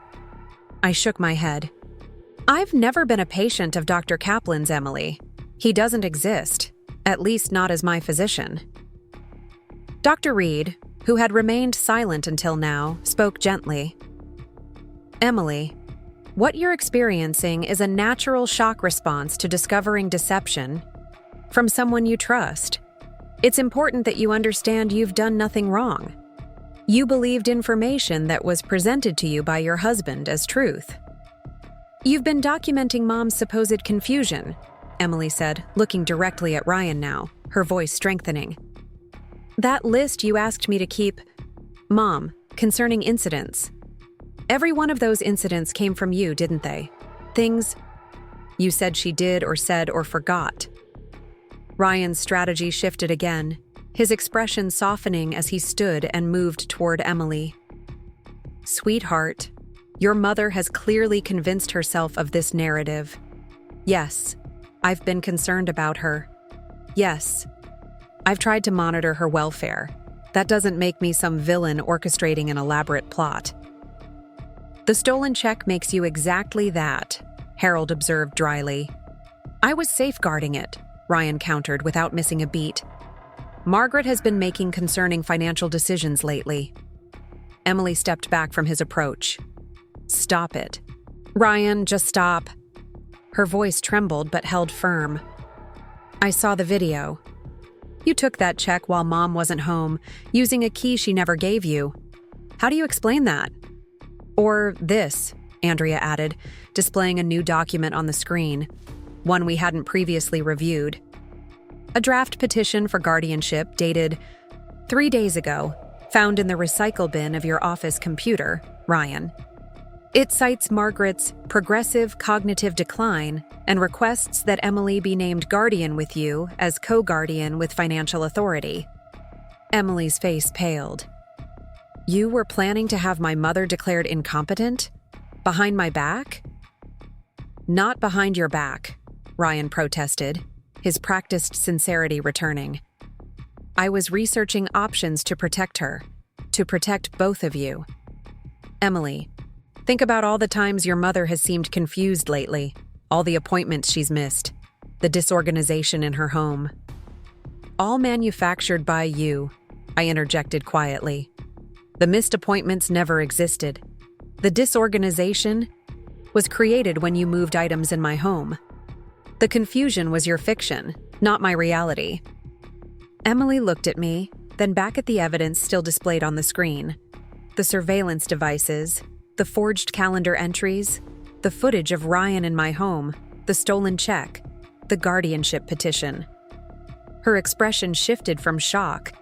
I shook my head. I've never been a patient of Dr. Kaplan's, Emily. He doesn't exist, at least not as my physician. Dr. Reed, who had remained silent until now, spoke gently. Emily, what you're experiencing is a natural shock response to discovering deception from someone you trust. It's important that you understand you've done nothing wrong. You believed information that was presented to you by your husband as truth. You've been documenting Mom's supposed confusion, Emily said, looking directly at Ryan now, her voice strengthening. That list you asked me to keep, Mom, concerning incidents. Every one of those incidents came from you, didn't they? Things you said she did or said or forgot. Ryan's strategy shifted again, his expression softening as he stood and moved toward Emily. Sweetheart, your mother has clearly convinced herself of this narrative. Yes, I've been concerned about her. Yes, I've tried to monitor her welfare. That doesn't make me some villain orchestrating an elaborate plot. The stolen check makes you exactly that, Harold observed dryly. I was safeguarding it, Ryan countered without missing a beat. Margaret has been making concerning financial decisions lately. Emily stepped back from his approach. Stop it. Ryan, just stop. Her voice trembled but held firm. I saw the video. You took that check while Mom wasn't home, using a key she never gave you. How do you explain that? Or this, Andrea added, displaying a new document on the screen, one we hadn't previously reviewed. A draft petition for guardianship dated 3 days ago, found in the recycle bin of your office computer, Ryan. It cites Margaret's progressive cognitive decline and requests that Emily be named guardian with you as co-guardian with financial authority. Emily's face paled. You were planning to have my mother declared incompetent? Behind my back? Not behind your back, Ryan protested, his practiced sincerity returning. I was researching options to protect her, to protect both of you. Emily, think about all the times your mother has seemed confused lately, all the appointments she's missed, the disorganization in her home. All manufactured by you, I interjected quietly. The missed appointments never existed. The disorganization was created when you moved items in my home. The confusion was your fiction, not my reality. Emily looked at me, then back at the evidence still displayed on the screen. The surveillance devices, the forged calendar entries, the footage of Ryan in my home, the stolen check, the guardianship petition. Her expression shifted from shock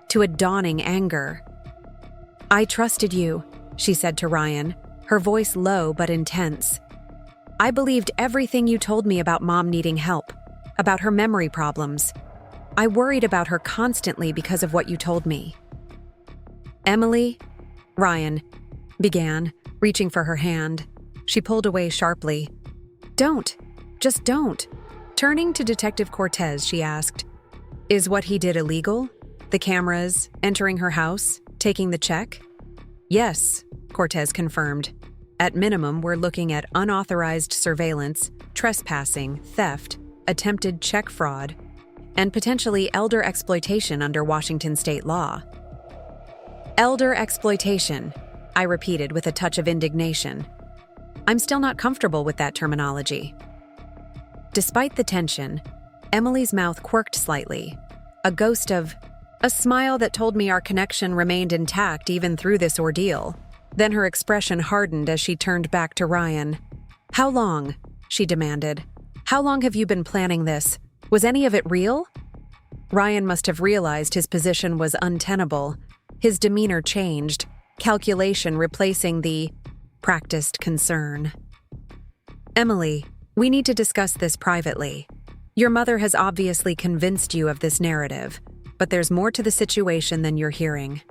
to a dawning anger. I trusted you, she said to Ryan, her voice low but intense. I believed everything you told me about Mom needing help, about her memory problems. I worried about her constantly because of what you told me. Emily, Ryan began, reaching for her hand. She pulled away sharply. Don't. Just don't. Turning to Detective Cortez, she asked, Is what he did illegal? The cameras, entering her house, taking the check? Yes, Cortez confirmed. At minimum, we're looking at unauthorized surveillance, trespassing, theft, attempted check fraud, and potentially elder exploitation under Washington state law. Elder exploitation, I repeated with a touch of indignation. I'm still not comfortable with that terminology. Despite the tension, Emily's mouth quirked slightly, a ghost of a smile that told me our connection remained intact even through this ordeal. Then her expression hardened as she turned back to Ryan. How long? She demanded. How long have you been planning this? Was any of it real? Ryan must have realized his position was untenable. His demeanor changed, calculation replacing the practiced concern. Emily, we need to discuss this privately. Your mother has obviously convinced you of this narrative, but there's more to the situation than you're hearing.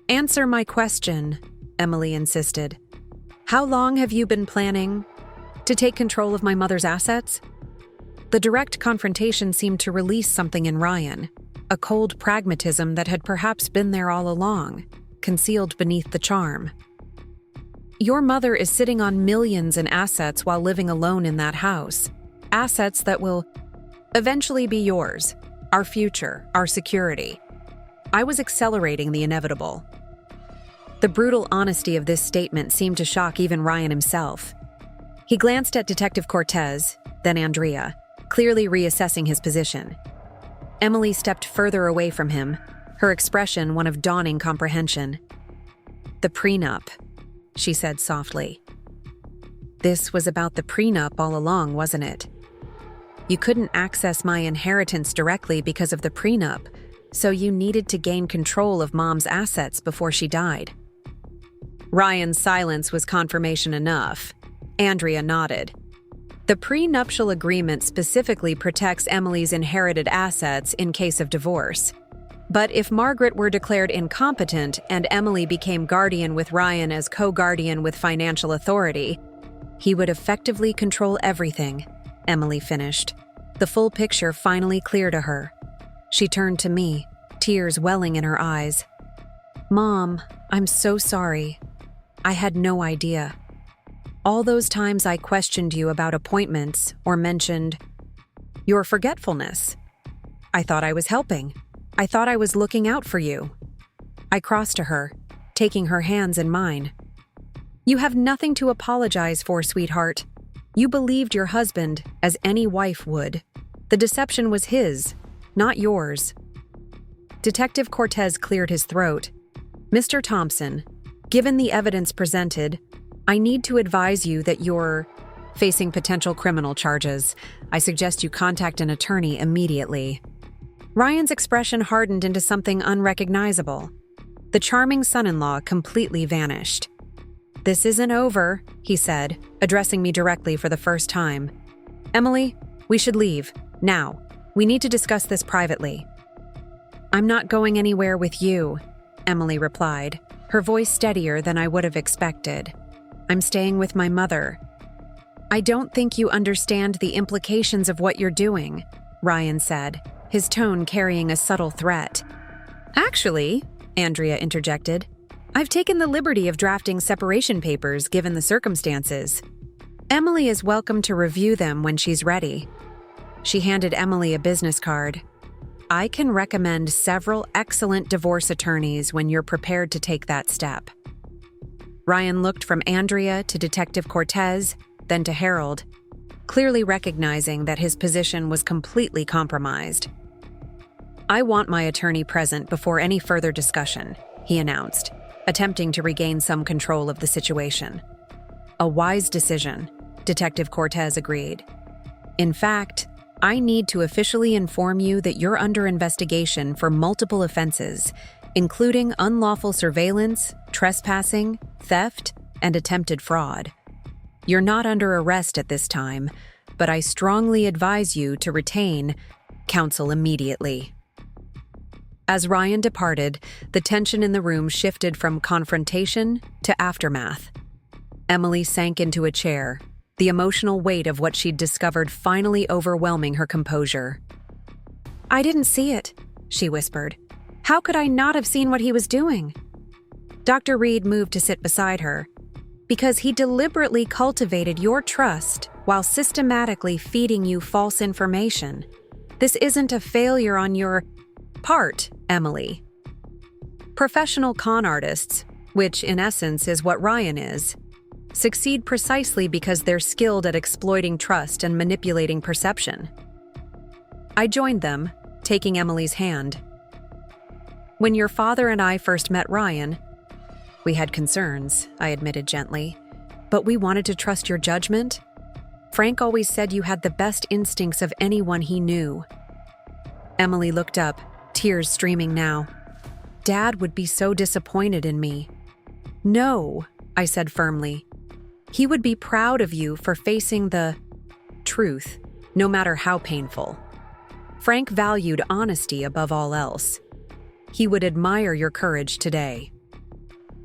Answer my question, Emily insisted. How long have you been planning to take control of my mother's assets? The direct confrontation seemed to release something in Ryan, a cold pragmatism that had perhaps been there all along, concealed beneath the charm. Your mother is sitting on millions in assets while living alone in that house. Assets that will eventually be yours, our future, our security. I was accelerating the inevitable. The brutal honesty of this statement seemed to shock even Ryan himself. He glanced at Detective Cortez, then Andrea, clearly reassessing his position. Emily stepped further away from him, her expression one of dawning comprehension. The prenup, she said softly. This was about the prenup all along, wasn't it? You couldn't access my inheritance directly because of the prenup, so you needed to gain control of Mom's assets before she died." Ryan's silence was confirmation enough. Andrea nodded. "The prenuptial agreement specifically protects Emily's inherited assets in case of divorce. But if Margaret were declared incompetent and Emily became guardian with Ryan as co-guardian with financial authority, he would effectively control everything," Emily finished. The full picture finally clear to her. She turned to me, tears welling in her eyes. "Mom, I'm so sorry. I had no idea. All those times I questioned you about appointments or mentioned your forgetfulness. I thought I was helping. I thought I was looking out for you." I crossed to her, taking her hands in mine. "You have nothing to apologize for, sweetheart. You believed your husband as any wife would. The deception was his, not yours." Detective Cortez cleared his throat. "Mr. Thompson, given the evidence presented, I need to advise you that you're facing potential criminal charges. I suggest you contact an attorney immediately." Ryan's expression hardened into something unrecognizable. The charming son-in-law completely vanished. "This isn't over," he said, addressing me directly for the first time. "Emily, we should leave. Now. We need to discuss this privately." "I'm not going anywhere with you," Emily replied, her voice steadier than I would have expected. "I'm staying with my mother." "I don't think you understand the implications of what you're doing," Ryan said, his tone carrying a subtle threat. "Actually," Andrea interjected, "I've taken the liberty of drafting separation papers given the circumstances. Emily is welcome to review them when she's ready." She handed Emily a business card. "I can recommend several excellent divorce attorneys when you're prepared to take that step." Ryan looked from Andrea to Detective Cortez, then to Harold, clearly recognizing that his position was completely compromised. "I want my attorney present before any further discussion," he announced, attempting to regain some control of the situation. "A wise decision," Detective Cortez agreed. "In fact, I need to officially inform you that you're under investigation for multiple offenses, including unlawful surveillance, trespassing, theft, and attempted fraud. You're not under arrest at this time, but I strongly advise you to retain counsel immediately." As Ryan departed, the tension in the room shifted from confrontation to aftermath. Emily sank into a chair, the emotional weight of what she'd discovered finally overwhelming her composure. "I didn't see it," she whispered. "How could I not have seen what he was doing?" Dr. Reed moved to sit beside her. "Because he deliberately cultivated your trust while systematically feeding you false information. This isn't a failure on your part, Emily." Professional con artists, which in essence is what Ryan is, succeed precisely because they're skilled at exploiting trust and manipulating perception. I joined them, taking Emily's hand. "When your father and I first met Ryan, we had concerns," I admitted gently, "but we wanted to trust your judgment. Frank always said you had the best instincts of anyone he knew." Emily looked up, tears streaming now. "Dad would be so disappointed in me." "No," I said firmly. "He would be proud of you for facing the truth, no matter how painful. Frank valued honesty above all else. He would admire your courage today."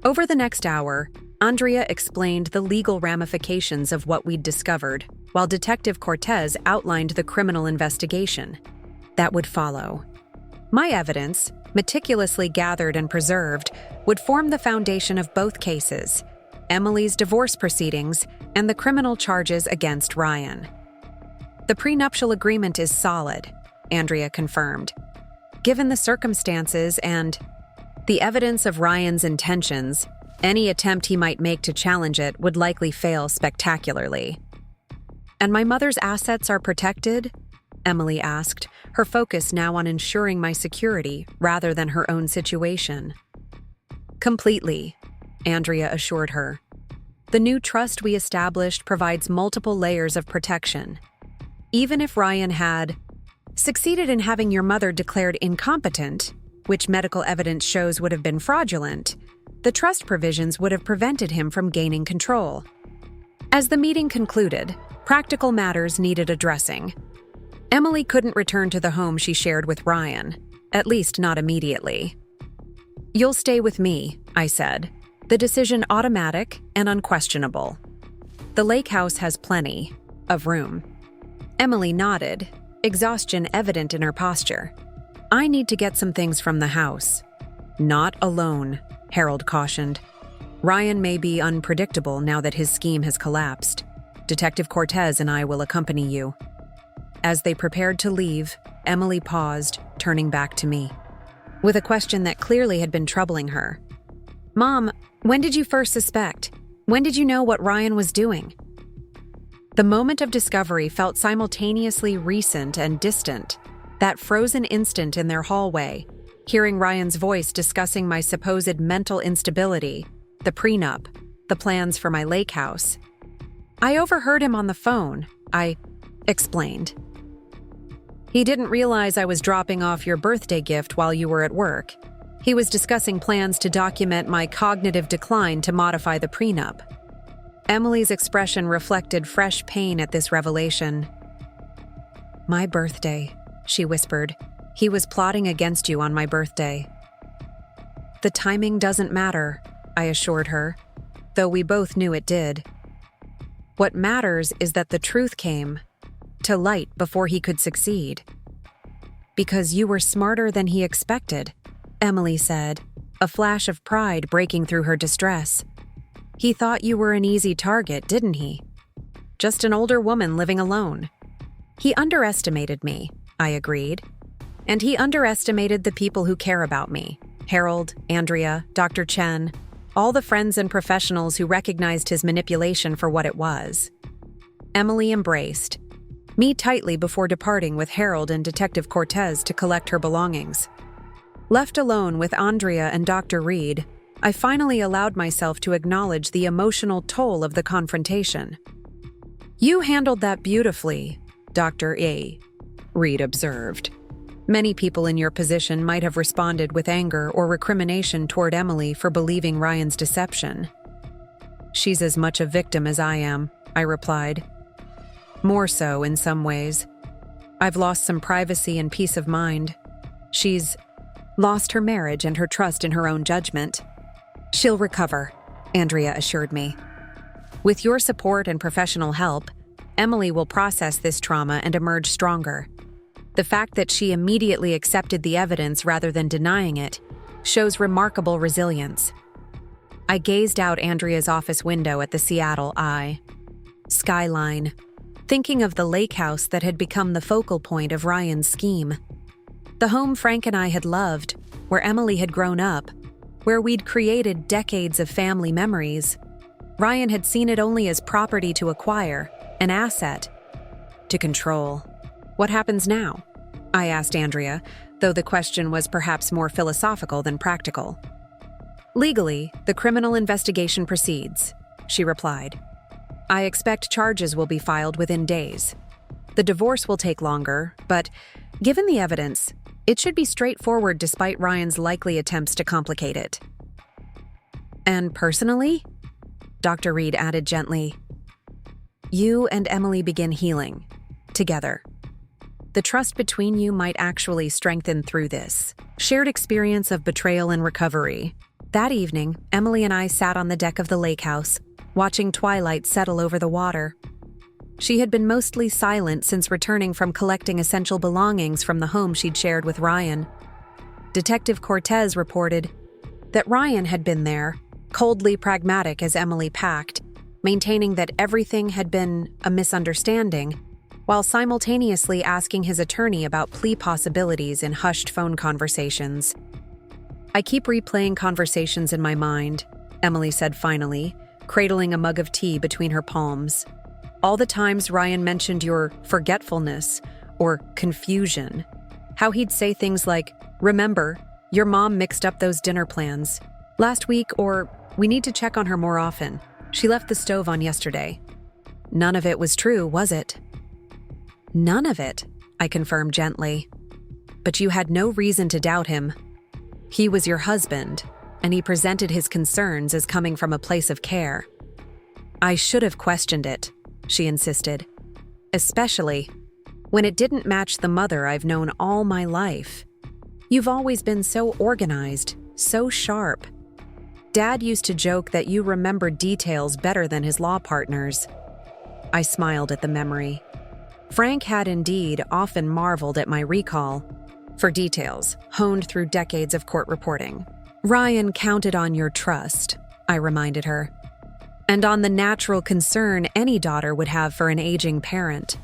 Over the next hour, Andrea explained the legal ramifications of what we'd discovered, while Detective Cortez outlined the criminal investigation that would follow. My evidence, meticulously gathered and preserved, would form the foundation of both cases: Emily's divorce proceedings and the criminal charges against Ryan. "The prenuptial agreement is solid," Andrea confirmed. "Given the circumstances and the evidence of Ryan's intentions, any attempt he might make to challenge it would likely fail spectacularly." "And my mother's assets are protected?" Emily asked, her focus now on ensuring my security rather than her own situation. "Completely," Andrea assured her. "The new trust we established provides multiple layers of protection. Even if Ryan had succeeded in having your mother declared incompetent, which medical evidence shows would have been fraudulent, the trust provisions would have prevented him from gaining control. As the meeting concluded, practical matters needed addressing. Emily couldn't return to the home she shared with Ryan, at least not immediately. "You'll stay with me," I said, the decision automatic and unquestionable. "The lake house has plenty of room." Emily nodded, exhaustion evident in her posture. "I need to get some things from the house." "Not alone," Harold cautioned. "Ryan may be unpredictable now that his scheme has collapsed. Detective Cortez and I will accompany you." As they prepared to leave, Emily paused, turning back to me, with a question that clearly had been troubling her. "Mom, when did you first suspect? When did you know what Ryan was doing?" The moment of discovery felt simultaneously recent and distant. That frozen instant in their hallway, hearing Ryan's voice discussing my supposed mental instability, the prenup, the plans for my lake house. "I overheard him on the phone," I explained. "He didn't realize I was dropping off your birthday gift while you were at work. He was discussing plans to document my cognitive decline to modify the prenup." Emily's expression reflected fresh pain at this revelation. "My birthday," she whispered. "He was plotting against you on my birthday." "The timing doesn't matter," I assured her, though we both knew it did. "What matters is that the truth came to light before he could succeed." "Because you were smarter than he expected," Emily said, a flash of pride breaking through her distress. "He thought you were an easy target, didn't he? Just an older woman living alone." "He underestimated me," I agreed. "And he underestimated the people who care about me. Harold, Andrea, Dr. Chen, all the friends and professionals who recognized his manipulation for what it was." Emily embraced me tightly before departing with Harold and Detective Cortez to collect her belongings. Left alone with Andrea and Dr. Reed, I finally allowed myself to acknowledge the emotional toll of the confrontation. "You handled that beautifully, Dr. A," Reed observed. "Many people in your position might have responded with anger or recrimination toward Emily for believing Ryan's deception." "She's as much a victim as I am," I replied. "More so in some ways. I've lost some privacy and peace of mind. She's lost her marriage and her trust in her own judgment." "She'll recover," Andrea assured me. "With your support and professional help, Emily will process this trauma and emerge stronger. The fact that she immediately accepted the evidence rather than denying it shows remarkable resilience." I gazed out Andrea's office window at the Seattle skyline, thinking of the lake house that had become the focal point of Ryan's scheme. The home Frank and I had loved, where Emily had grown up, where we'd created decades of family memories. Ryan had seen it only as property to acquire, an asset to control. "What happens now?" I asked Andrea, though the question was perhaps more philosophical than practical. "Legally, the criminal investigation proceeds," she replied. "I expect charges will be filed within days. The divorce will take longer, but given the evidence, it should be straightforward despite Ryan's likely attempts to complicate it." "And personally," Dr. Reed added gently, "you and Emily begin healing together. The trust between you might actually strengthen through this shared experience of betrayal and recovery." That evening, Emily and I sat on the deck of the lake house, watching twilight settle over the water. She had been mostly silent since returning from collecting essential belongings from the home she'd shared with Ryan. Detective Cortez reported that Ryan had been there, coldly pragmatic as Emily packed, maintaining that everything had been a misunderstanding, while simultaneously asking his attorney about plea possibilities in hushed phone conversations. "I keep replaying conversations in my mind," Emily said finally, cradling a mug of tea between her palms. "All the times Ryan mentioned your forgetfulness or confusion. How he'd say things like, 'Remember, your mom mixed up those dinner plans last week,' or 'We need to check on her more often. She left the stove on yesterday.' None of it was true, was it?" None of it, I confirmed gently. But you had no reason to doubt him. He was your husband, and he presented his concerns as coming from a place of care. I should have questioned it, she insisted, especially when it didn't match the mother I've known all my life. You've always been so organized, so sharp. Dad used to joke that you remembered details better than his law partners. I smiled at the memory. Frank had indeed often marveled at my recall for details honed through decades of court reporting. Ryan counted on your trust, I reminded her, and on the natural concern any daughter would have for an aging parent.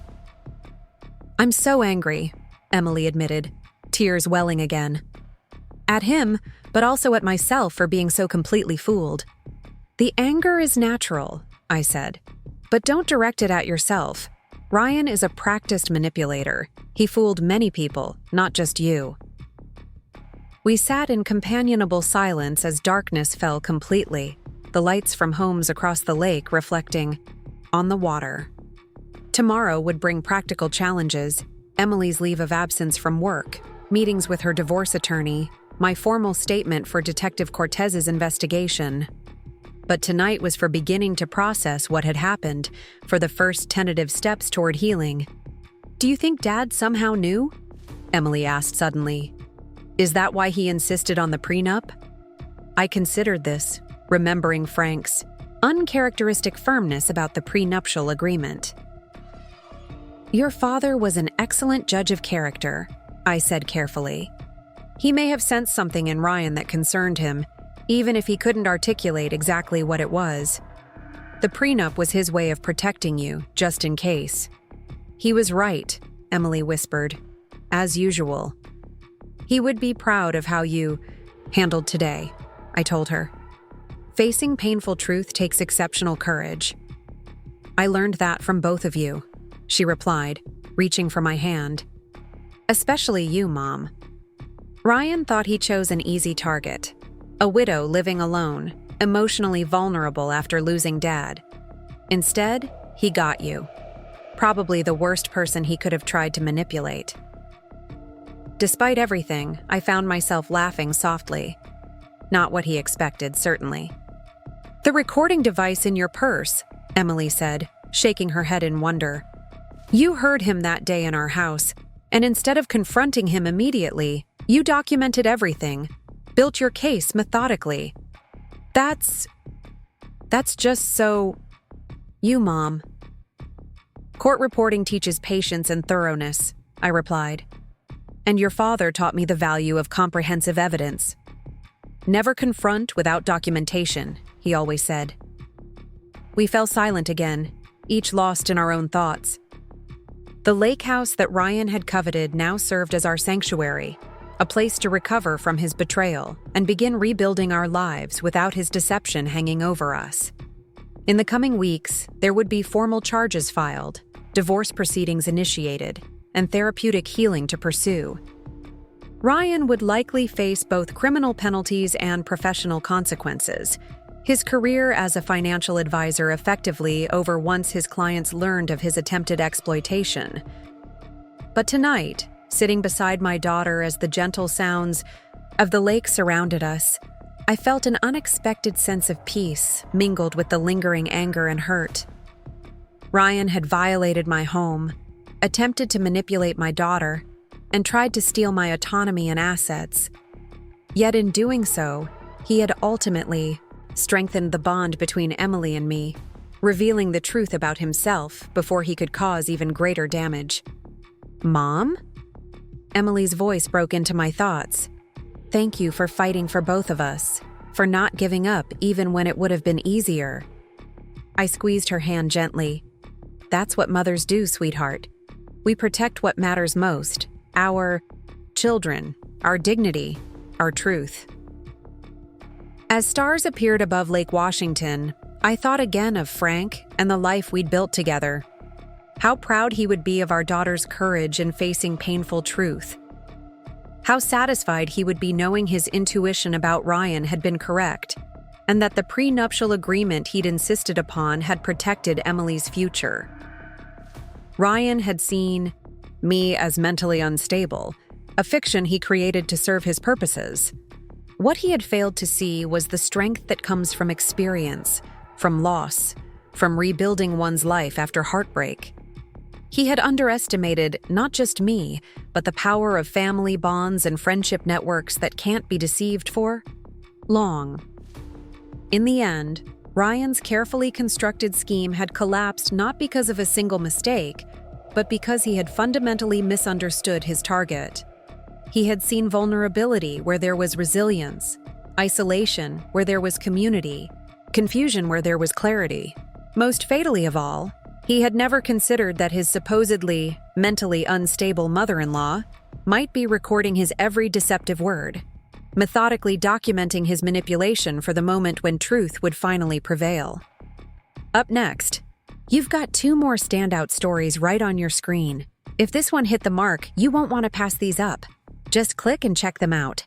I'm so angry, Emily admitted, tears welling again. At him, but also at myself for being so completely fooled. The anger is natural, I said, but don't direct it at yourself. Ryan is a practiced manipulator. He fooled many people, not just you. We sat in companionable silence as darkness fell completely, the lights from homes across the lake reflecting on the water. Tomorrow would bring practical challenges: Emily's leave of absence from work, meetings with her divorce attorney, my formal statement for Detective Cortez's investigation. But tonight was for beginning to process what had happened, for the first tentative steps toward healing. Do you think Dad somehow knew? Emily asked suddenly. Is that why he insisted on the prenup? I considered this, remembering Frank's uncharacteristic firmness about the prenuptial agreement. Your father was an excellent judge of character, I said carefully. He may have sensed something in Ryan that concerned him, even if he couldn't articulate exactly what it was. The prenup was his way of protecting you, just in case. He was right, Emily whispered, as usual. He would be proud of how you handled today, I told her. Facing painful truth takes exceptional courage. I learned that from both of you, she replied, reaching for my hand. Especially you, Mom. Ryan thought he chose an easy target. A widow living alone, emotionally vulnerable after losing Dad. Instead, he got you. Probably the worst person he could have tried to manipulate. Despite everything, I found myself laughing softly. Not what he expected, certainly. The recording device in your purse, Emily said, shaking her head in wonder. You heard him that day in our house, and instead of confronting him immediately, you documented everything. Built your case methodically. That's just so... You, Mom. Court reporting teaches patience and thoroughness, I replied. And your father taught me the value of comprehensive evidence. Never confront without documentation, he always said. We fell silent again, each lost in our own thoughts. The lake house that Ryan had coveted now served as our sanctuary, a place to recover from his betrayal and begin rebuilding our lives without his deception hanging over us. In the coming weeks, there would be formal charges filed, divorce proceedings initiated, and therapeutic healing to pursue. Ryan would likely face both criminal penalties and professional consequences, his career as a financial advisor effectively over once his clients learned of his attempted exploitation. But tonight, sitting beside my daughter as the gentle sounds of the lake surrounded us, I felt an unexpected sense of peace mingled with the lingering anger and hurt. Ryan had violated my home, attempted to manipulate my daughter, and tried to steal my autonomy and assets. Yet in doing so, he had ultimately strengthened the bond between Emily and me, revealing the truth about himself before he could cause even greater damage. Mom? Emily's voice broke into my thoughts. Thank you for fighting for both of us, for not giving up even when it would have been easier. I squeezed her hand gently. That's what mothers do, sweetheart. We protect what matters most, our children, our dignity, our truth. As stars appeared above Lake Washington, I thought again of Frank and the life we'd built together. How proud he would be of our daughter's courage in facing painful truth. How satisfied he would be knowing his intuition about Ryan had been correct, and that the prenuptial agreement he'd insisted upon had protected Emily's future. Ryan had seen me as mentally unstable, a fiction he created to serve his purposes. What he had failed to see was the strength that comes from experience, from loss, from rebuilding one's life after heartbreak. He had underestimated not just me, but the power of family bonds and friendship networks that can't be deceived for long. In the end, Ryan's carefully constructed scheme had collapsed not because of a single mistake, but because he had fundamentally misunderstood his target. He had seen vulnerability where there was resilience, isolation where there was community, confusion where there was clarity. Most fatally of all, he had never considered that his supposedly mentally unstable mother-in-law might be recording his every deceptive word, methodically documenting his manipulation for the moment when truth would finally prevail. Up next, you've got 2 more standout stories right on your screen. If this one hit the mark, you won't want to pass these up. Just click and check them out.